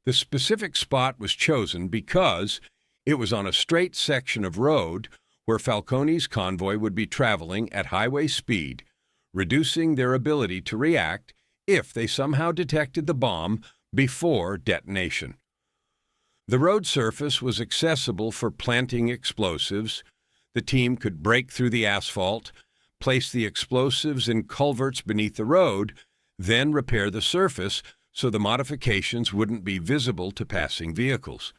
The specific spot was chosen because it was on a straight section of road where Falcone's convoy would be traveling at highway speed, reducing their ability to react if they somehow detected the bomb before detonation. The road surface was accessible for planting explosives. The team could break through the asphalt, place the explosives in culverts beneath the road, then repair the surface so the modifications wouldn't be visible to passing vehicles.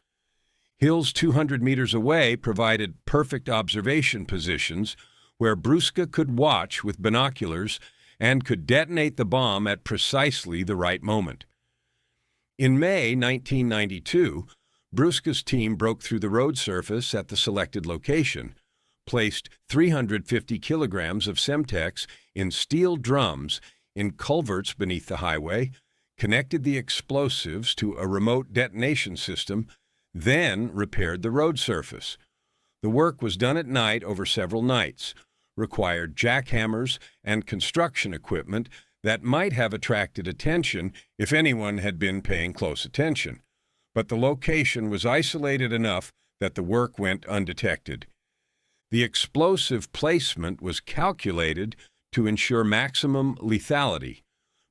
Hills 200 meters away provided perfect observation positions where Brusca could watch with binoculars and could detonate the bomb at precisely the right moment. In May 1992, Brusca's team broke through the road surface at the selected location, placed 350 kilograms of Semtex in steel drums in culverts beneath the highway, connected the explosives to a remote detonation system, then repaired the road surface. The work was done at night over several nights, required jackhammers and construction equipment that might have attracted attention if anyone had been paying close attention. But the location was isolated enough that the work went undetected. The explosive placement was calculated to ensure maximum lethality,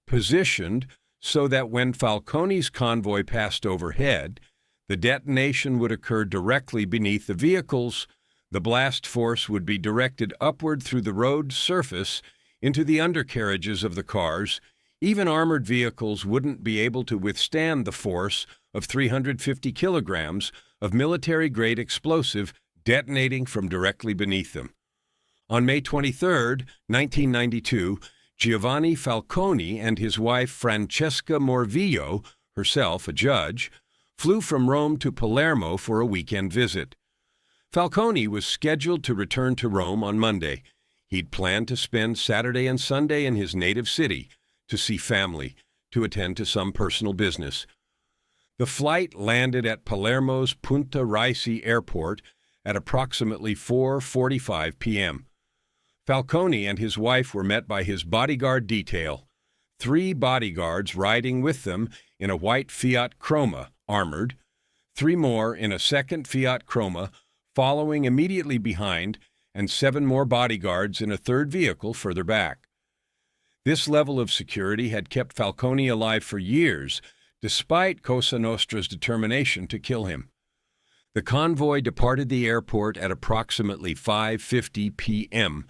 positioned so that when Falcone's convoy passed overhead, the detonation would occur directly beneath the vehicles. The blast force would be directed upward through the road surface into the undercarriages of the cars. Even armored vehicles wouldn't be able to withstand the force of 350 kilograms of military-grade explosive detonating from directly beneath them. On May 23, 1992, Giovanni Falcone and his wife Francesca Morvillo, herself a judge, flew from Rome to Palermo for a weekend visit. Falcone was scheduled to return to Rome on Monday. He'd planned to spend Saturday and Sunday in his native city, to see family, to attend to some personal business. The flight landed at Palermo's Punta Raisi Airport at approximately 4:45 p.m. Falcone and his wife were met by his bodyguard detail, 3 bodyguards riding with them in a white Fiat Croma, armored, 3 more in a second Fiat Croma, following immediately behind, and 7 more bodyguards in a third vehicle further back. This level of security had kept Falcone alive for years, despite Cosa Nostra's determination to kill him. The convoy departed the airport at approximately 5:50 p.m.,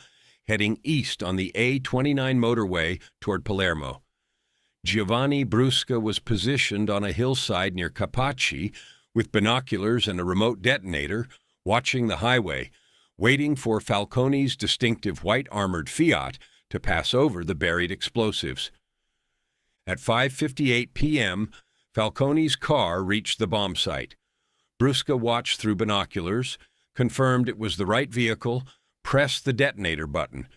heading east on the A29 motorway toward Palermo. Giovanni Brusca was positioned on a hillside near Capaci with binoculars and a remote detonator, watching the highway, waiting for Falcone's distinctive white armored Fiat to pass over the buried explosives. At 5:58 p.m., Falcone's car reached the bomb site. Brusca watched through binoculars, confirmed it was the right vehicle, pressed the detonator button.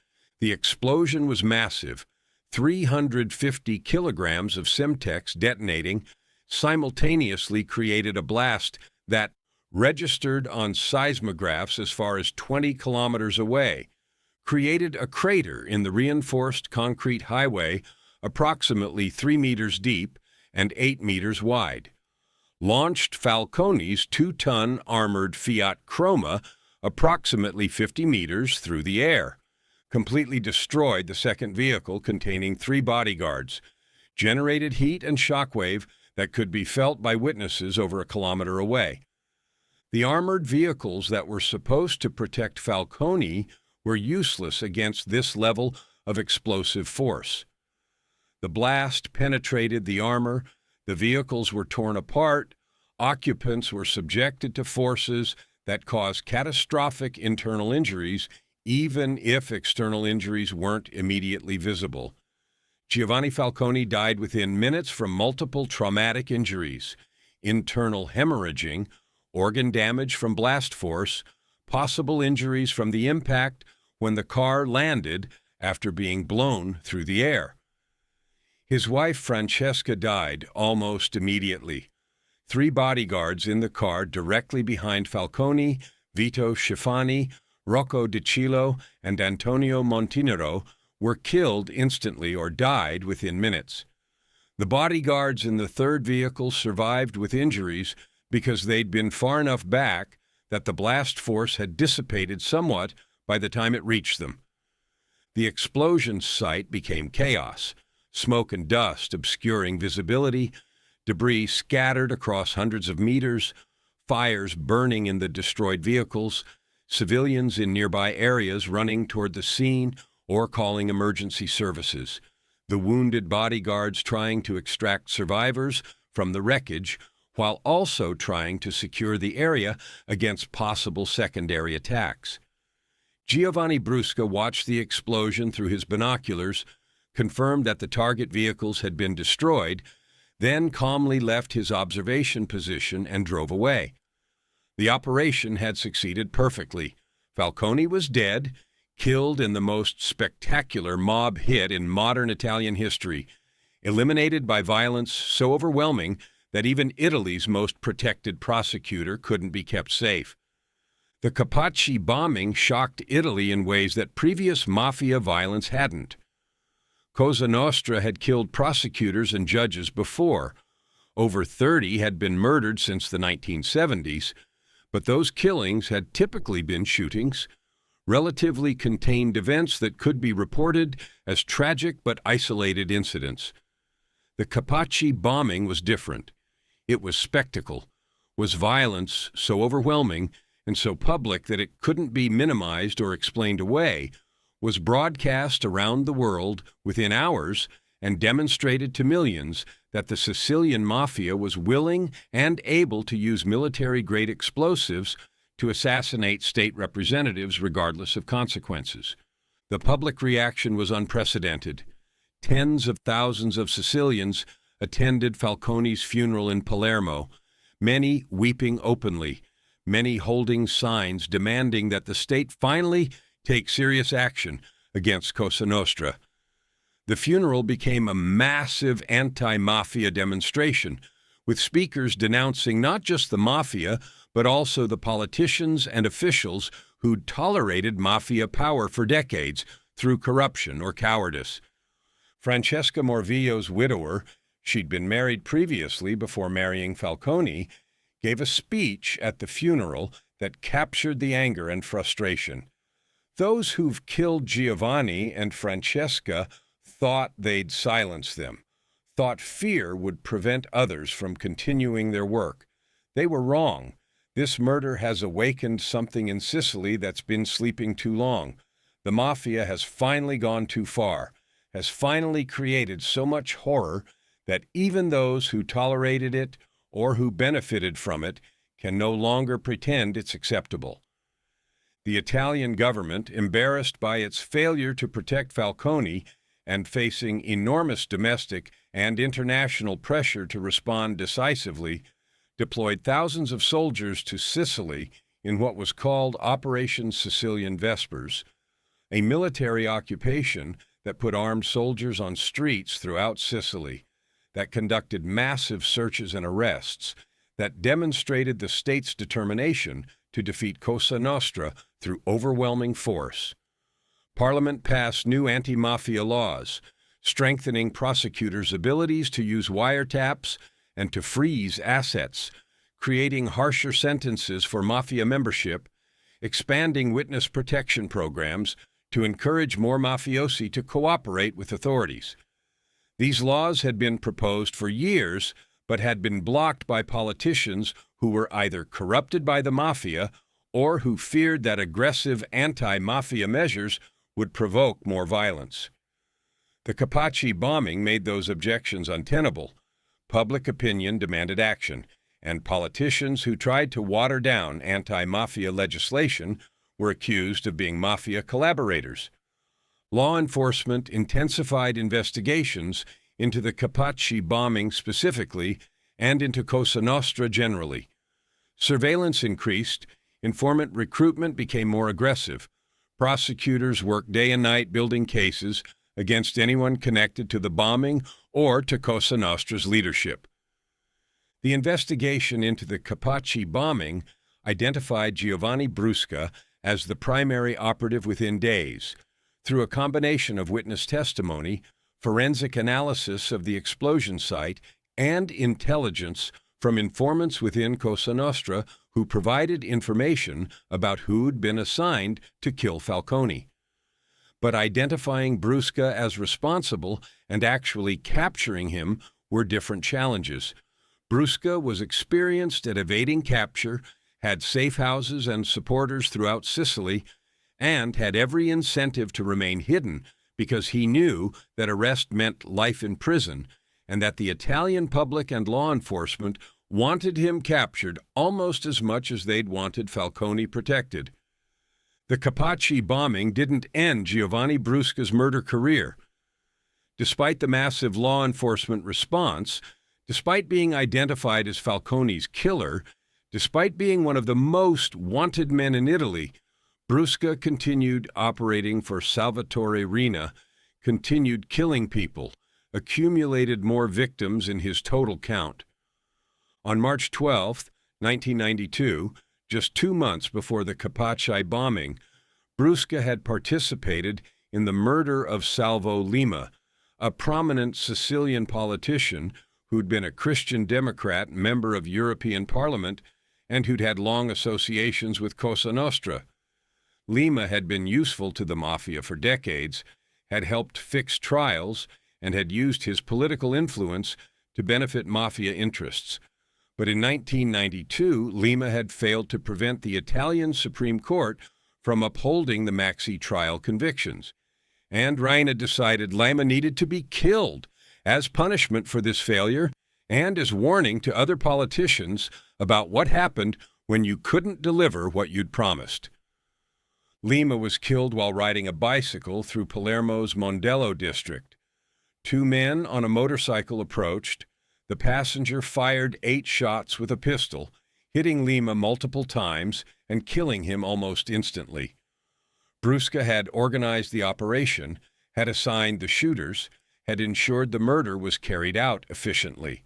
The explosion was massive, 350 kilograms of Semtex detonating simultaneously created a blast that registered on seismographs as far as 20 kilometers away, created a crater in the reinforced concrete highway approximately 3 meters deep and 8 meters wide, launched Falcone's 2-ton armored Fiat Croma approximately 50 meters through the air, completely destroyed the second vehicle containing 3 bodyguards, generated heat and shockwave that could be felt by witnesses over a kilometer away. The armored vehicles that were supposed to protect Falcone were useless against this level of explosive force. The blast penetrated the armor, the vehicles were torn apart, occupants were subjected to forces that caused catastrophic internal injuries, even if external injuries weren't immediately visible. Giovanni Falcone died within minutes from multiple traumatic injuries, internal hemorrhaging, organ damage from blast force, possible injuries from the impact when the car landed after being blown through the air. His wife Francesca died almost immediately. 3 bodyguards in the car directly behind Falcone, Vito Schifani, Rocco DiCillo, and Antonio Montinaro, were killed instantly or died within minutes. The bodyguards in the third vehicle survived with injuries because they'd been far enough back that the blast force had dissipated somewhat by the time it reached them. The explosion site became chaos, smoke and dust obscuring visibility, debris scattered across hundreds of meters, fires burning in the destroyed vehicles, civilians in nearby areas running toward the scene or calling emergency services, the wounded bodyguards trying to extract survivors from the wreckage while also trying to secure the area against possible secondary attacks. Giovanni Brusca watched the explosion through his binoculars, confirmed that the target vehicles had been destroyed, then calmly left his observation position and drove away. The operation had succeeded perfectly. Falcone was dead, killed in the most spectacular mob hit in modern Italian history, eliminated by violence so overwhelming that even Italy's most protected prosecutor couldn't be kept safe. The Capaci bombing shocked Italy in ways that previous mafia violence hadn't. Cosa Nostra had killed prosecutors and judges before. Over 30 had been murdered since the 1970s, but those killings had typically been shootings, relatively contained events that could be reported as tragic but isolated incidents. The Capaci bombing was different. It was spectacle, was violence so overwhelming and so public that it couldn't be minimized or explained away, was broadcast around the world within hours and demonstrated to millions that the Sicilian Mafia was willing and able to use military-grade explosives to assassinate state representatives regardless of consequences. The public reaction was unprecedented. Tens of thousands of Sicilians attended Falcone's funeral in Palermo, many weeping openly, many holding signs demanding that the state finally take serious action against Cosa Nostra. The funeral became a massive anti-Mafia demonstration, with speakers denouncing not just the Mafia, but also the politicians and officials who'd tolerated Mafia power for decades through corruption or cowardice. Francesca Morvillo's widower, she'd been married previously before marrying Falcone, gave a speech at the funeral that captured the anger and frustration. Those who've killed Giovanni and Francesca thought they'd silence them, thought fear would prevent others from continuing their work. They were wrong. This murder has awakened something in Sicily that's been sleeping too long. The Mafia has finally gone too far, has finally created so much horror that even those who tolerated it or who benefited from it can no longer pretend it's acceptable. The Italian government, embarrassed by its failure to protect Falcone and facing enormous domestic and international pressure to respond decisively, deployed thousands of soldiers to Sicily in what was called Operation Sicilian Vespers, a military occupation that put armed soldiers on streets throughout Sicily, that conducted massive searches and arrests, that demonstrated the state's determination to defeat Cosa Nostra through overwhelming force. Parliament passed new anti-Mafia laws, strengthening prosecutors' abilities to use wiretaps and to freeze assets, creating harsher sentences for Mafia membership, expanding witness protection programs to encourage more mafiosi to cooperate with authorities. These laws had been proposed for years, but had been blocked by politicians who were either corrupted by the Mafia or who feared that aggressive anti-Mafia measures would provoke more violence. The Capaci bombing made those objections untenable. Public opinion demanded action, and politicians who tried to water down anti-Mafia legislation were accused of being Mafia collaborators. Law enforcement intensified investigations into the Capaci bombing specifically and into Cosa Nostra generally. Surveillance increased, informant recruitment became more aggressive. Prosecutors worked day and night building cases against anyone connected to the bombing or to Cosa Nostra's leadership. The investigation into the Capaci bombing identified Giovanni Brusca as the primary operative within days. Through a combination of witness testimony, forensic analysis of the explosion site, and intelligence from informants within Cosa Nostra who provided information about who'd been assigned to kill Falcone. But identifying Brusca as responsible and actually capturing him were different challenges. Brusca was experienced at evading capture, had safe houses and supporters throughout Sicily, and had every incentive to remain hidden because he knew that arrest meant life in prison and that the Italian public and law enforcement wanted him captured almost as much as they'd wanted Falcone protected. The Capaci bombing didn't end Giovanni Brusca's murder career. Despite the massive law enforcement response, despite being identified as Falcone's killer, despite being one of the most wanted men in Italy, Brusca continued operating for Salvatore Riina, continued killing people, accumulated more victims in his total count. On March 12, 1992, just 2 months before the Capaci bombing, Brusca had participated in the murder of Salvo Lima, a prominent Sicilian politician who'd been a Christian Democrat member of European Parliament and who'd had long associations with Cosa Nostra. Lima had been useful to the Mafia for decades, had helped fix trials, and had used his political influence to benefit mafia interests. But in 1992, Lima had failed to prevent the Italian Supreme Court from upholding the Maxi trial convictions. And Riina decided Lima needed to be killed as punishment for this failure and as warning to other politicians about what happened when you couldn't deliver what you'd promised. Lima was killed while riding a bicycle through Palermo's Mondello district. Two men on a motorcycle approached. The passenger fired 8 shots with a pistol, hitting Lima multiple times and killing him almost instantly. Brusca had organized the operation, had assigned the shooters, had ensured the murder was carried out efficiently.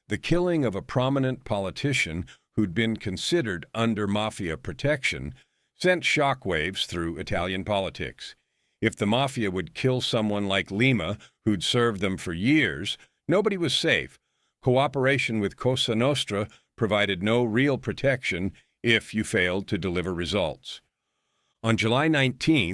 The killing of a prominent politician who'd been considered under mafia protection sent shockwaves through Italian politics. If the mafia would kill someone like Lima, who'd served them for years, nobody was safe. Cooperation with Cosa Nostra provided no real protection if you failed to deliver results. On July 19,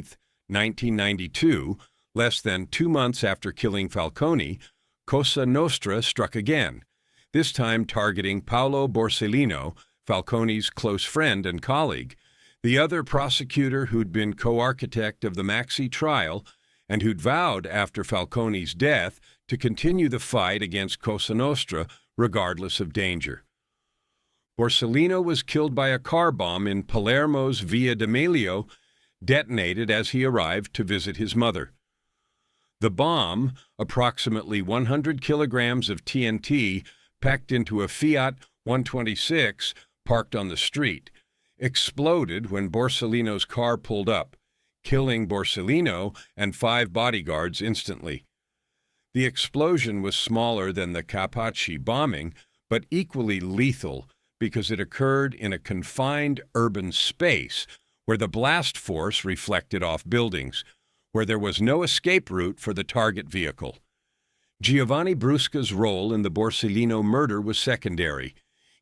1992, less than 2 months after killing Falcone, Cosa Nostra struck again, this time targeting Paolo Borsellino, Falcone's close friend and colleague, the other prosecutor who'd been co-architect of the Maxi trial and who'd vowed after Falcone's death to continue the fight against Cosa Nostra regardless of danger. Borsellino was killed by a car bomb in Palermo's Via d'Amelio, detonated as he arrived to visit his mother. The bomb, approximately 100 kilograms of TNT packed into a Fiat 126 parked on the street, exploded when Borsellino's car pulled up, killing Borsellino and 5 bodyguards instantly. The explosion was smaller than the Capaci bombing, but equally lethal because it occurred in a confined urban space where the blast force reflected off buildings, where there was no escape route for the target vehicle. Giovanni Brusca's role in the Borsellino murder was secondary.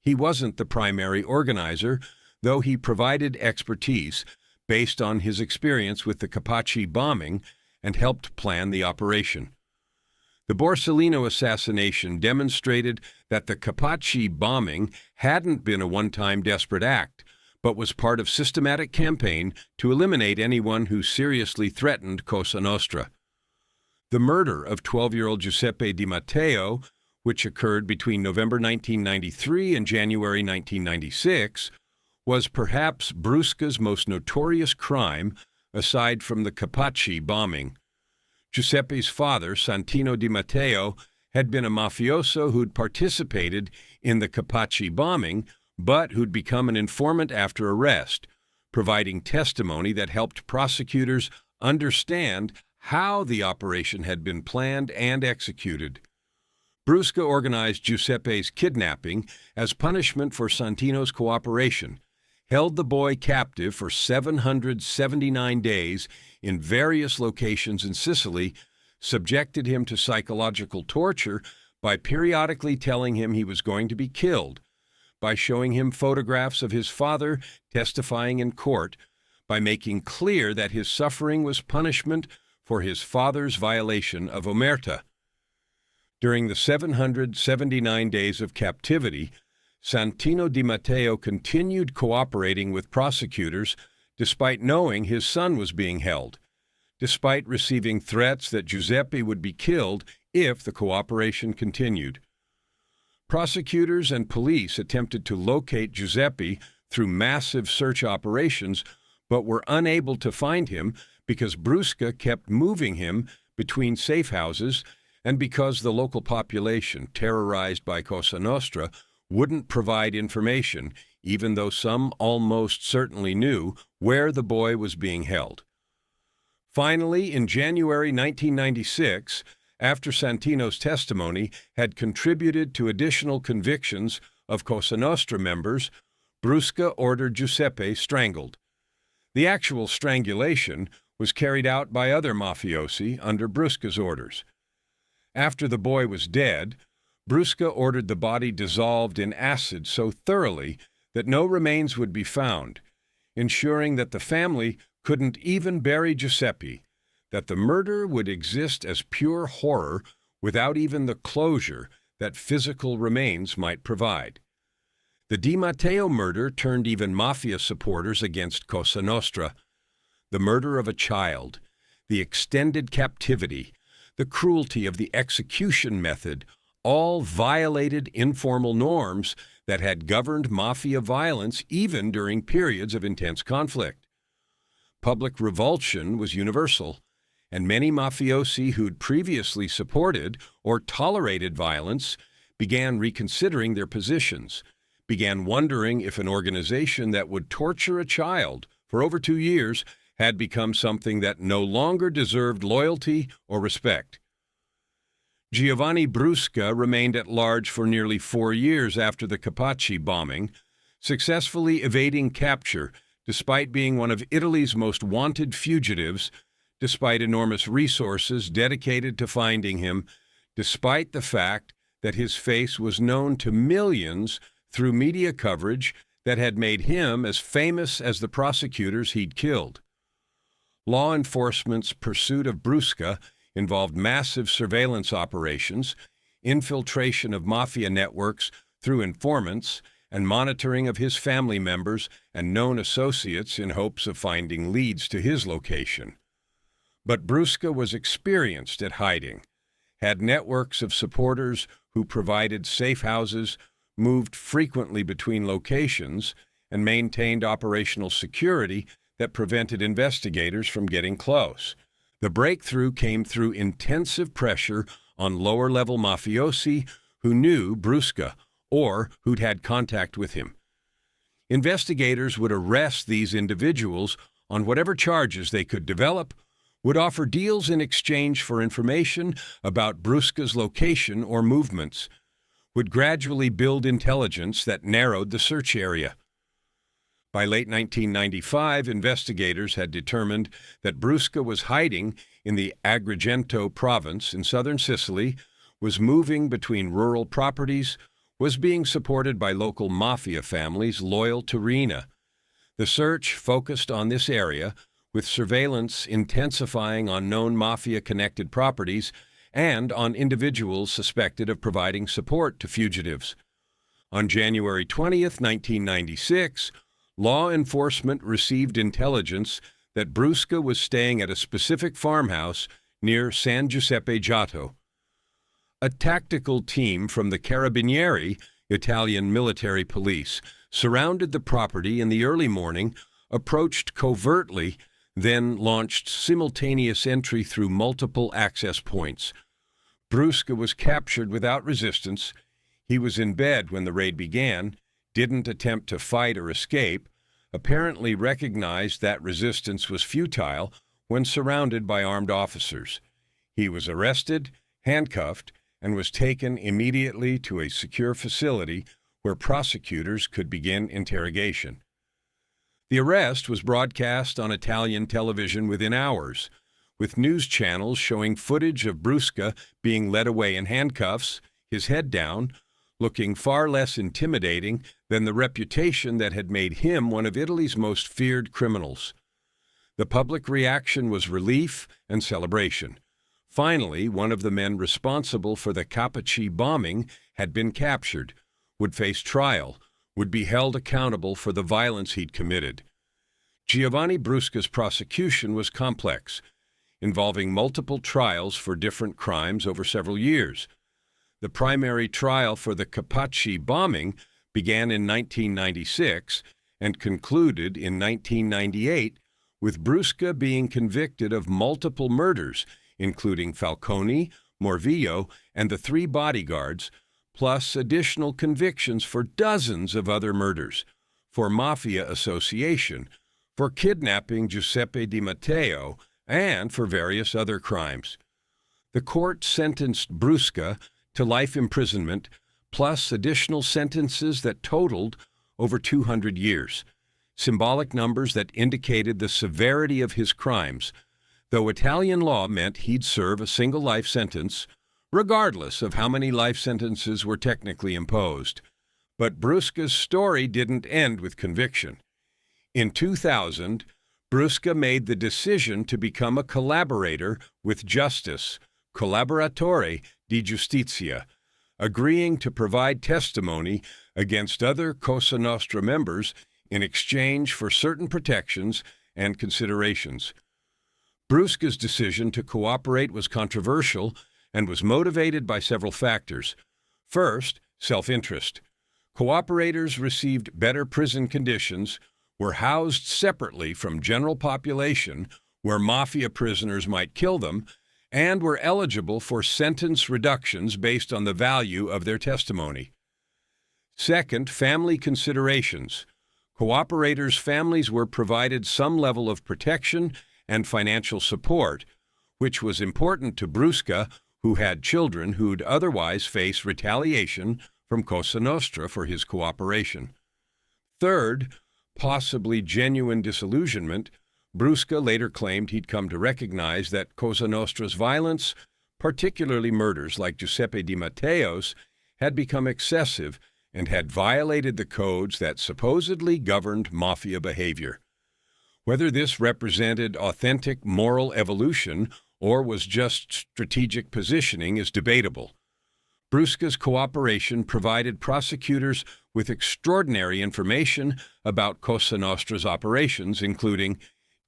He wasn't the primary organizer, though he provided expertise based on his experience with the Capaci bombing and helped plan the operation. The Borsellino assassination demonstrated that the Capaci bombing hadn't been a one-time desperate act, but was part of a systematic campaign to eliminate anyone who seriously threatened Cosa Nostra. The murder of 12-year-old Giuseppe Di Matteo, which occurred between November 1993 and January 1996, was perhaps Brusca's most notorious crime aside from the Capaci bombing. Giuseppe's father, Santino Di Matteo, had been a mafioso who'd participated in the Capaci bombing, but who'd become an informant after arrest, providing testimony that helped prosecutors understand how the operation had been planned and executed. Brusca organized Giuseppe's kidnapping as punishment for Santino's cooperation, held the boy captive for 779 days in various locations in Sicily, subjected him to psychological torture by periodically telling him he was going to be killed, by showing him photographs of his father testifying in court, by making clear that his suffering was punishment for his father's violation of omerta. During the 779 days of captivity, Santino Di Matteo continued cooperating with prosecutors despite knowing his son was being held, despite receiving threats that Giuseppe would be killed if the cooperation continued. Prosecutors and police attempted to locate Giuseppe through massive search operations, but were unable to find him because Brusca kept moving him between safe houses and because the local population, terrorized by Cosa Nostra, wouldn't provide information, even though some almost certainly knew where the boy was being held. Finally, in January 1996, after Santino's testimony had contributed to additional convictions of Cosa Nostra members, Brusca ordered Giuseppe strangled. The actual strangulation was carried out by other mafiosi under Brusca's orders. After the boy was dead, Brusca ordered the body dissolved in acid so thoroughly that no remains would be found, ensuring that the family couldn't even bury Giuseppe, that the murder would exist as pure horror without even the closure that physical remains might provide. The Di Matteo murder turned even Mafia supporters against Cosa Nostra. The murder of a child, the extended captivity, the cruelty of the execution method all violated informal norms that had governed Mafia violence even during periods of intense conflict. Public revulsion was universal, and many mafiosi who'd previously supported or tolerated violence began reconsidering their positions, began wondering if an organization that would torture a child for over 2 years had become something that no longer deserved loyalty or respect. Giovanni Brusca remained at large for nearly 4 years after the Capaci bombing, successfully evading capture despite being one of Italy's most wanted fugitives, despite enormous resources dedicated to finding him, despite the fact that his face was known to millions through media coverage that had made him as famous as the prosecutors he'd killed. Law enforcement's pursuit of Brusca involved massive surveillance operations, infiltration of Mafia networks through informants, and monitoring of his family members and known associates in hopes of finding leads to his location. But Brusca was experienced at hiding, had networks of supporters who provided safe houses, moved frequently between locations, and maintained operational security that prevented investigators from getting close. The breakthrough came through intensive pressure on lower-level mafiosi who knew Brusca or who'd had contact with him. Investigators would arrest these individuals on whatever charges they could develop, would offer deals in exchange for information about Brusca's location or movements, would gradually build intelligence that narrowed the search area. By late 1995, investigators had determined that Brusca was hiding in the Agrigento province in southern Sicily, was moving between rural properties, was being supported by local Mafia families loyal to Riina. The search focused on this area, with surveillance intensifying on known Mafia-connected properties and on individuals suspected of providing support to fugitives. On January 20th, 1996, law enforcement received intelligence that Brusca was staying at a specific farmhouse near San Giuseppe Giotto. A tactical team from the Carabinieri, Italian military police, surrounded the property in the early morning, approached covertly, then launched simultaneous entry through multiple access points. Brusca was captured without resistance. He was in bed when the raid began, didn't attempt to fight or escape, apparently recognized that resistance was futile when surrounded by armed officers. He was arrested, handcuffed, and was taken immediately to a secure facility where prosecutors could begin interrogation. The arrest was broadcast on Italian television within hours, with news channels showing footage of Brusca being led away in handcuffs, his head down, looking far less intimidating than the reputation that had made him one of Italy's most feared criminals. The public reaction was relief and celebration. Finally, one of the men responsible for the Capaci bombing had been captured, would face trial, would be held accountable for the violence he'd committed. Giovanni Brusca's prosecution was complex, involving multiple trials for different crimes over several years. The primary trial for the Capaci bombing began in 1996 and concluded in 1998, with Brusca being convicted of multiple murders, including Falcone, Morvillo, and the 3 bodyguards, plus additional convictions for dozens of other murders, for Mafia association, for kidnapping Giuseppe Di Matteo, and for various other crimes. The court sentenced Brusca to life imprisonment, plus additional sentences that totaled over 200 years, symbolic numbers that indicated the severity of his crimes, though Italian law meant he'd serve a single life sentence, regardless of how many life sentences were technically imposed. But Brusca's story didn't end with conviction. In 2000, Brusca made the decision to become a collaborator with Justice, collaboratore di giustizia, agreeing to provide testimony against other Cosa Nostra members in exchange for certain protections and considerations. Brusca's decision to cooperate was controversial and was motivated by several factors. First, self-interest. Cooperators received better prison conditions, were housed separately from general population where mafia prisoners might kill them, and were eligible for sentence reductions based on the value of their testimony. Second, family considerations. Cooperators' families were provided some level of protection and financial support, which was important to Brusca, who had children who'd otherwise face retaliation from Cosa Nostra for his cooperation. Third, possibly genuine disillusionment. Brusca later claimed he'd come to recognize that Cosa Nostra's violence, particularly murders like Giuseppe Di Matteo's, had become excessive and had violated the codes that supposedly governed mafia behavior. Whether this represented authentic moral evolution or was just strategic positioning is debatable. Brusca's cooperation provided prosecutors with extraordinary information about Cosa Nostra's operations, including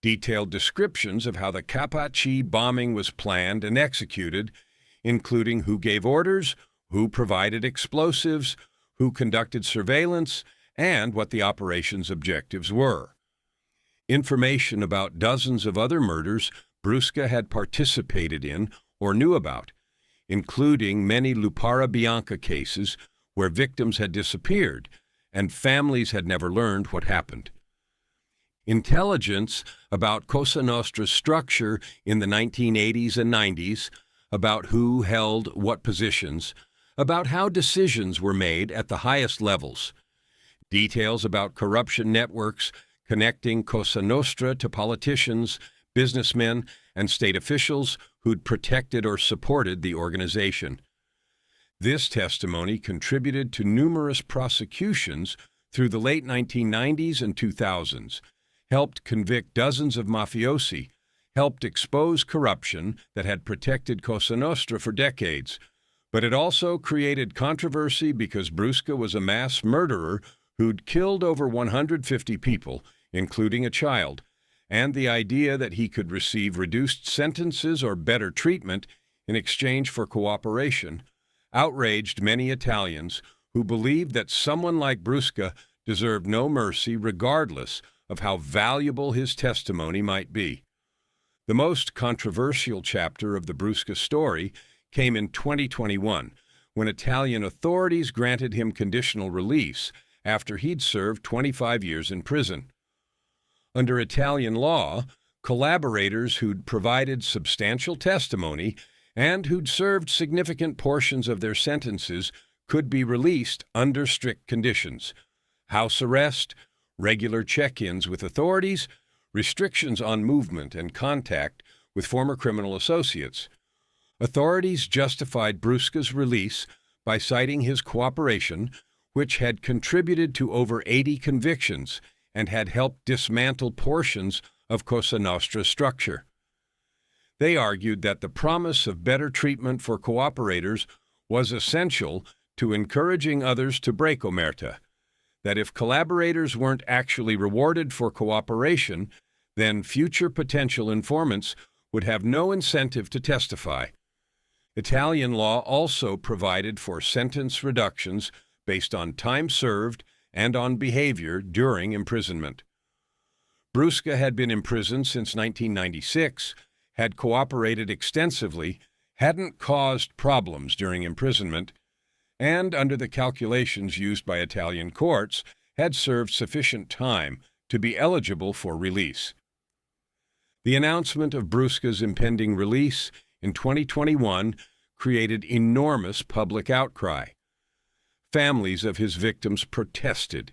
detailed descriptions of how the Capaci bombing was planned and executed, including who gave orders, who provided explosives, who conducted surveillance, and what the operation's objectives were. Information about dozens of other murders Brusca had participated in or knew about, including many Lupara Bianca cases where victims had disappeared and families had never learned what happened. Intelligence about Cosa Nostra's structure in the 1980s and 90s, about who held what positions, about how decisions were made at the highest levels, details about corruption networks connecting Cosa Nostra to politicians, businessmen, and state officials who'd protected or supported the organization. This testimony contributed to numerous prosecutions through the late 1990s and 2000s, helped convict dozens of mafiosi, helped expose corruption that had protected Cosa Nostra for decades, but it also created controversy because Brusca was a mass murderer who'd killed over 150 people, including a child, and the idea that he could receive reduced sentences or better treatment in exchange for cooperation outraged many Italians who believed that someone like Brusca deserved no mercy regardless of how valuable his testimony might be. The most controversial chapter of the Brusca story came in 2021, when Italian authorities granted him conditional release after he'd served 25 years in prison. Under Italian law, collaborators who'd provided substantial testimony and who'd served significant portions of their sentences could be released under strict conditions: house arrest, regular check-ins with authorities, restrictions on movement and contact with former criminal associates. Authorities justified Brusca's release by citing his cooperation, which had contributed to over 80 convictions and had helped dismantle portions of Cosa Nostra's structure. They argued that the promise of better treatment for cooperators was essential to encouraging others to break omerta, that if collaborators weren't actually rewarded for cooperation, then future potential informants would have no incentive to testify. Italian law also provided for sentence reductions based on time served and on behavior during imprisonment. Brusca had been imprisoned since 1996, had cooperated extensively, hadn't caused problems during imprisonment, and, under the calculations used by Italian courts, had served sufficient time to be eligible for release. The announcement of Brusca's impending release in 2021 created enormous public outcry. Families of his victims protested,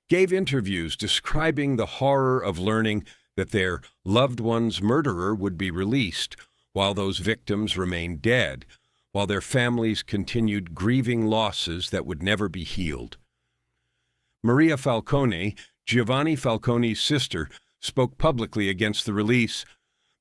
gave interviews describing the horror of learning that their loved one's murderer would be released while those victims remained dead, while their families continued grieving losses that would never be healed. Maria Falcone, Giovanni Falcone's sister, spoke publicly against the release.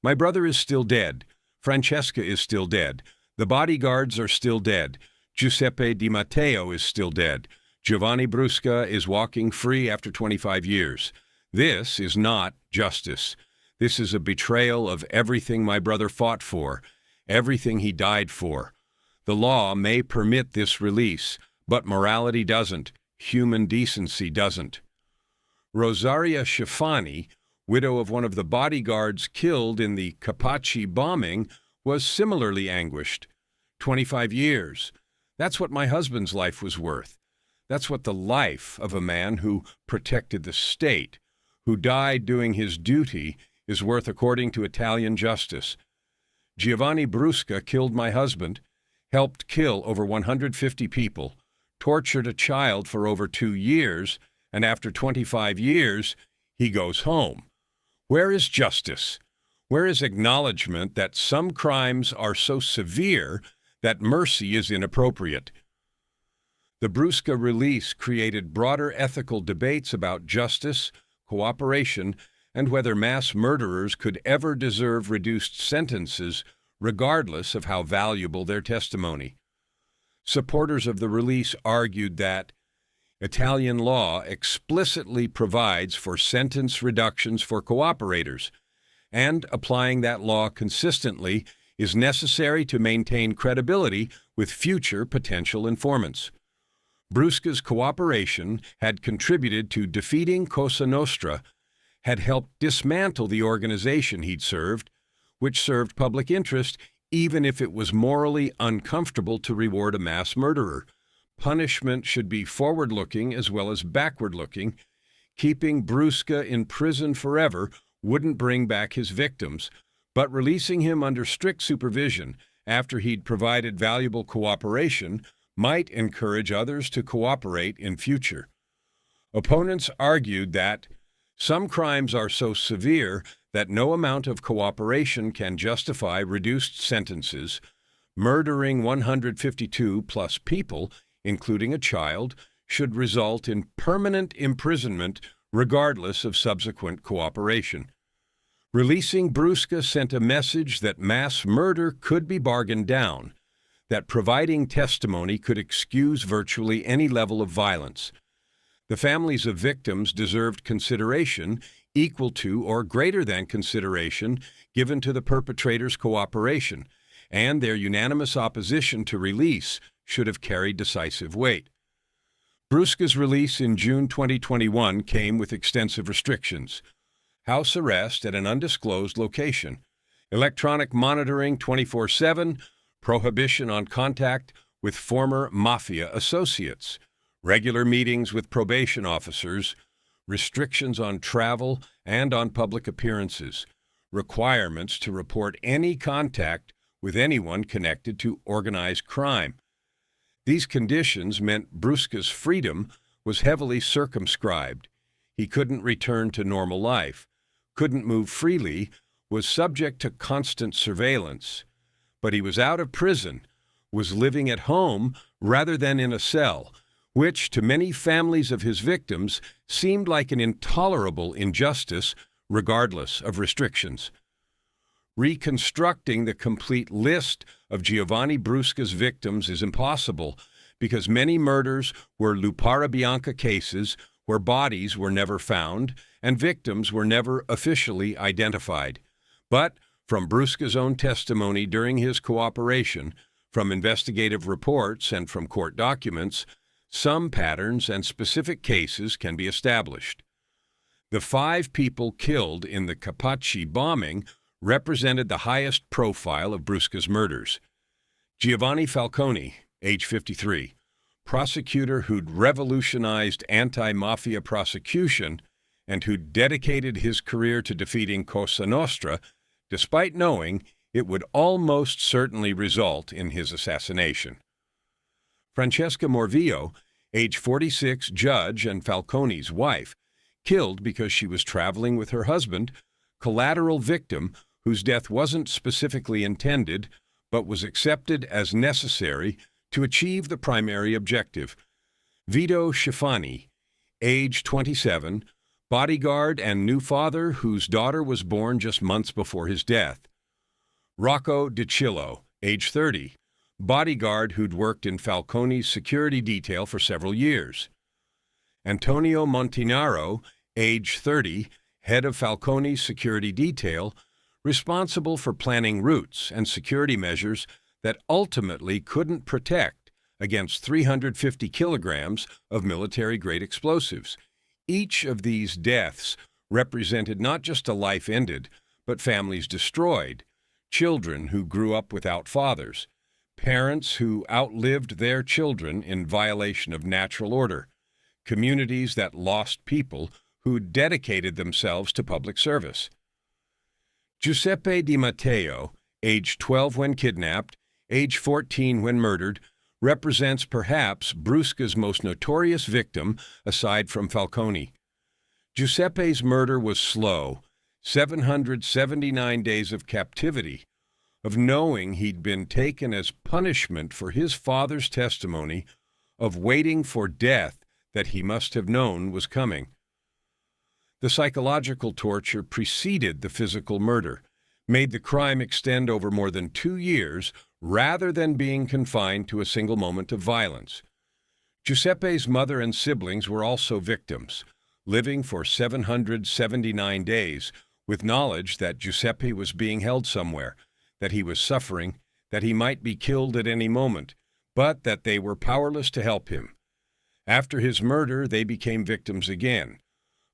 My brother is still dead. Francesca is still dead. The bodyguards are still dead. Giuseppe Di Matteo is still dead. Giovanni Brusca is walking free after 25 years. This is not justice. This is a betrayal of everything my brother fought for, everything he died for. The law may permit this release, but morality doesn't. Human decency doesn't. Rosaria Schifani, widow of one of the bodyguards killed in the Capaci bombing, was similarly anguished. 25 years. That's what my husband's life was worth. That's what the life of a man who protected the state, who died doing his duty, is worth according to Italian justice. Giovanni Brusca killed my husband, helped kill over 150 people, tortured a child for over 2 years, and after 25 years, he goes home. Where is justice? Where is acknowledgement that some crimes are so severe that mercy is inappropriate? The Brusca release created broader ethical debates about justice, cooperation, and whether mass murderers could ever deserve reduced sentences, regardless of how valuable their testimony. Supporters of the release argued that Italian law explicitly provides for sentence reductions for cooperators, and applying that law consistently is necessary to maintain credibility with future potential informants. Brusca's cooperation had contributed to defeating Cosa Nostra, had helped dismantle the organization he'd served, which served public interest even if it was morally uncomfortable to reward a mass murderer. Punishment should be forward-looking as well as backward-looking. Keeping Brusca in prison forever wouldn't bring back his victims, but releasing him under strict supervision after he'd provided valuable cooperation might encourage others to cooperate in future. Opponents argued that some crimes are so severe that no amount of cooperation can justify reduced sentences. Murdering 152-plus people, including a child, should result in permanent imprisonment regardless of subsequent cooperation. Releasing Brusca sent a message that mass murder could be bargained down, that providing testimony could excuse virtually any level of violence. The families of victims deserved consideration equal to or greater than consideration given to the perpetrator's cooperation, and their unanimous opposition to release should have carried decisive weight. Brusca's release in June 2021 came with extensive restrictions: house arrest at an undisclosed location, electronic monitoring 24/7, prohibition on contact with former Mafia associates, regular meetings with probation officers, restrictions on travel and on public appearances, requirements to report any contact with anyone connected to organized crime. These conditions meant Brusca's freedom was heavily circumscribed. He couldn't return to normal life, couldn't move freely, was subject to constant surveillance. But he was out of prison, was living at home rather than in a cell, which to many families of his victims seemed like an intolerable injustice regardless of restrictions. Reconstructing the complete list of Giovanni Brusca's victims is impossible because many murders were Lupara Bianca cases where bodies were never found and victims were never officially identified. But from Brusca's own testimony during his cooperation, from investigative reports and from court documents, some patterns and specific cases can be established. The 5 people killed in the Capaci bombing represented the highest profile of Brusca's murders. Giovanni Falcone, age 53, prosecutor who'd revolutionized anti-Mafia prosecution and who dedicated his career to defeating Cosa Nostra, despite knowing it would almost certainly result in his assassination. Francesca Morvillo, age 46, judge and Falcone's wife, killed because she was traveling with her husband, collateral victim whose death wasn't specifically intended but was accepted as necessary to achieve the primary objective. Vito Schifani, age 27, bodyguard and new father whose daughter was born just months before his death. Rocco DiCillo, age 30, bodyguard who'd worked in Falcone's security detail for several years. Antonio Montinaro, age 30, head of Falcone's security detail, responsible for planning routes and security measures that ultimately couldn't protect against 350 kilograms of military-grade explosives. Each of these deaths represented not just a life ended, but families destroyed, children who grew up without fathers, parents who outlived their children in violation of natural order, communities that lost people who dedicated themselves to public service. Giuseppe Di Matteo, age 12 when kidnapped, age 14 when murdered, represents perhaps Brusca's most notorious victim aside from Falcone. Giuseppe's murder was slow, 779 days of captivity, of knowing he'd been taken as punishment for his father's testimony, of waiting for death that he must have known was coming. The psychological torture preceded the physical murder, made the crime extend over more than 2 years rather than being confined to a single moment of violence. Giuseppe's mother and siblings were also victims, living for 779 days with knowledge that Giuseppe was being held somewhere, that he was suffering, that he might be killed at any moment, but that they were powerless to help him. After his murder, they became victims again,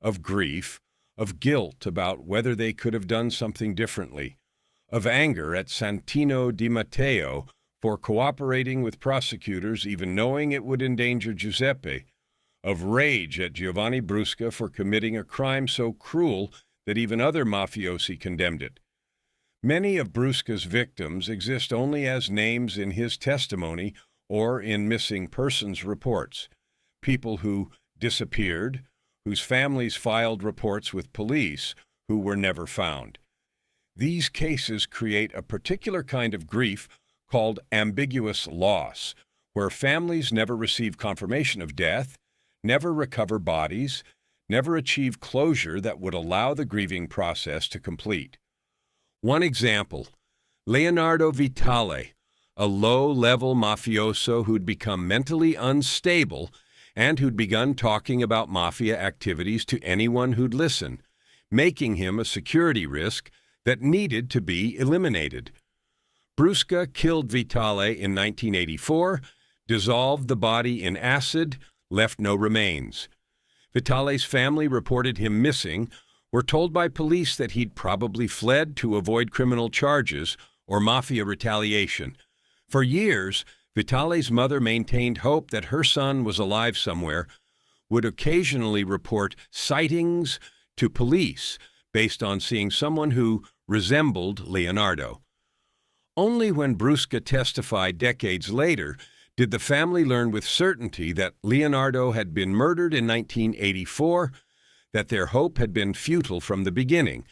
of grief, of guilt about whether they could have done something differently, of anger at Santino Di Matteo for cooperating with prosecutors even knowing it would endanger Giuseppe, of rage at Giovanni Brusca for committing a crime so cruel that even other mafiosi condemned it. Many of Brusca's victims exist only as names in his testimony or in missing persons reports, people who disappeared, whose families filed reports with police, who were never found. These cases create a particular kind of grief called ambiguous loss, where families never receive confirmation of death, never recover bodies, never achieve closure that would allow the grieving process to complete. One example, Leonardo Vitale, a low-level mafioso who'd become mentally unstable and who'd begun talking about mafia activities to anyone who'd listen, making him a security risk that needed to be eliminated. Brusca killed Vitale in 1984, dissolved the body in acid, left no remains. Vitale's family reported him missing, were told by police that he'd probably fled to avoid criminal charges or mafia retaliation. For years, Vitale's mother maintained hope that her son was alive somewhere, would occasionally report sightings to police based on seeing someone who resembled Leonardo. Only when Brusca testified decades later did the family learn with certainty that Leonardo had been murdered in 1984, that their hope had been futile from the beginning,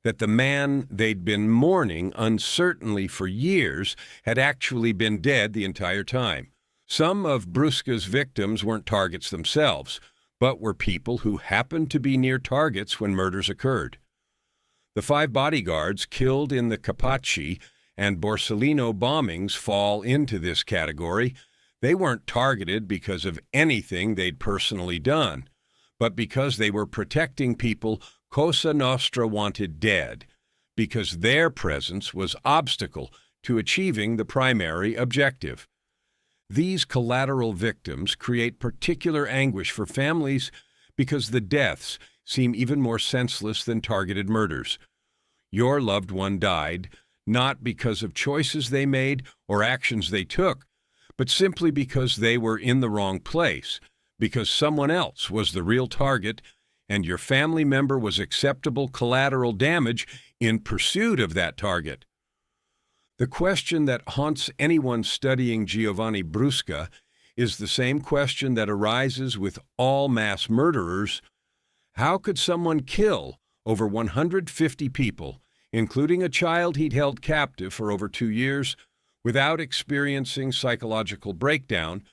that the man they'd been mourning uncertainly for years had actually been dead the entire time. Some of Brusca's victims weren't targets themselves, but were people who happened to be near targets when murders occurred. The 5 bodyguards killed in the Capaci and Borsellino bombings fall into this category. They weren't targeted because of anything they'd personally done, but because they were protecting people Cosa Nostra wanted dead, because their presence was obstacle to achieving the primary objective. These collateral victims create particular anguish for families because the deaths seem even more senseless than targeted murders. Your loved one died not because of choices they made or actions they took, but simply because they were in the wrong place, because someone else was the real target and your family member was acceptable collateral damage in pursuit of that target. The question that haunts anyone studying Giovanni Brusca is the same question that arises with all mass murderers. How could someone kill over 150 people, including a child he'd held captive for over 2 years, without experiencing psychological breakdown,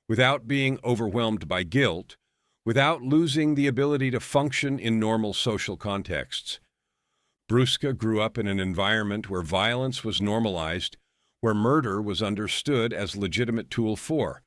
without being overwhelmed by guilt, without losing the ability to function in normal social contexts. Brusca grew up in an environment where violence was normalized, where murder was understood as a legitimate tool for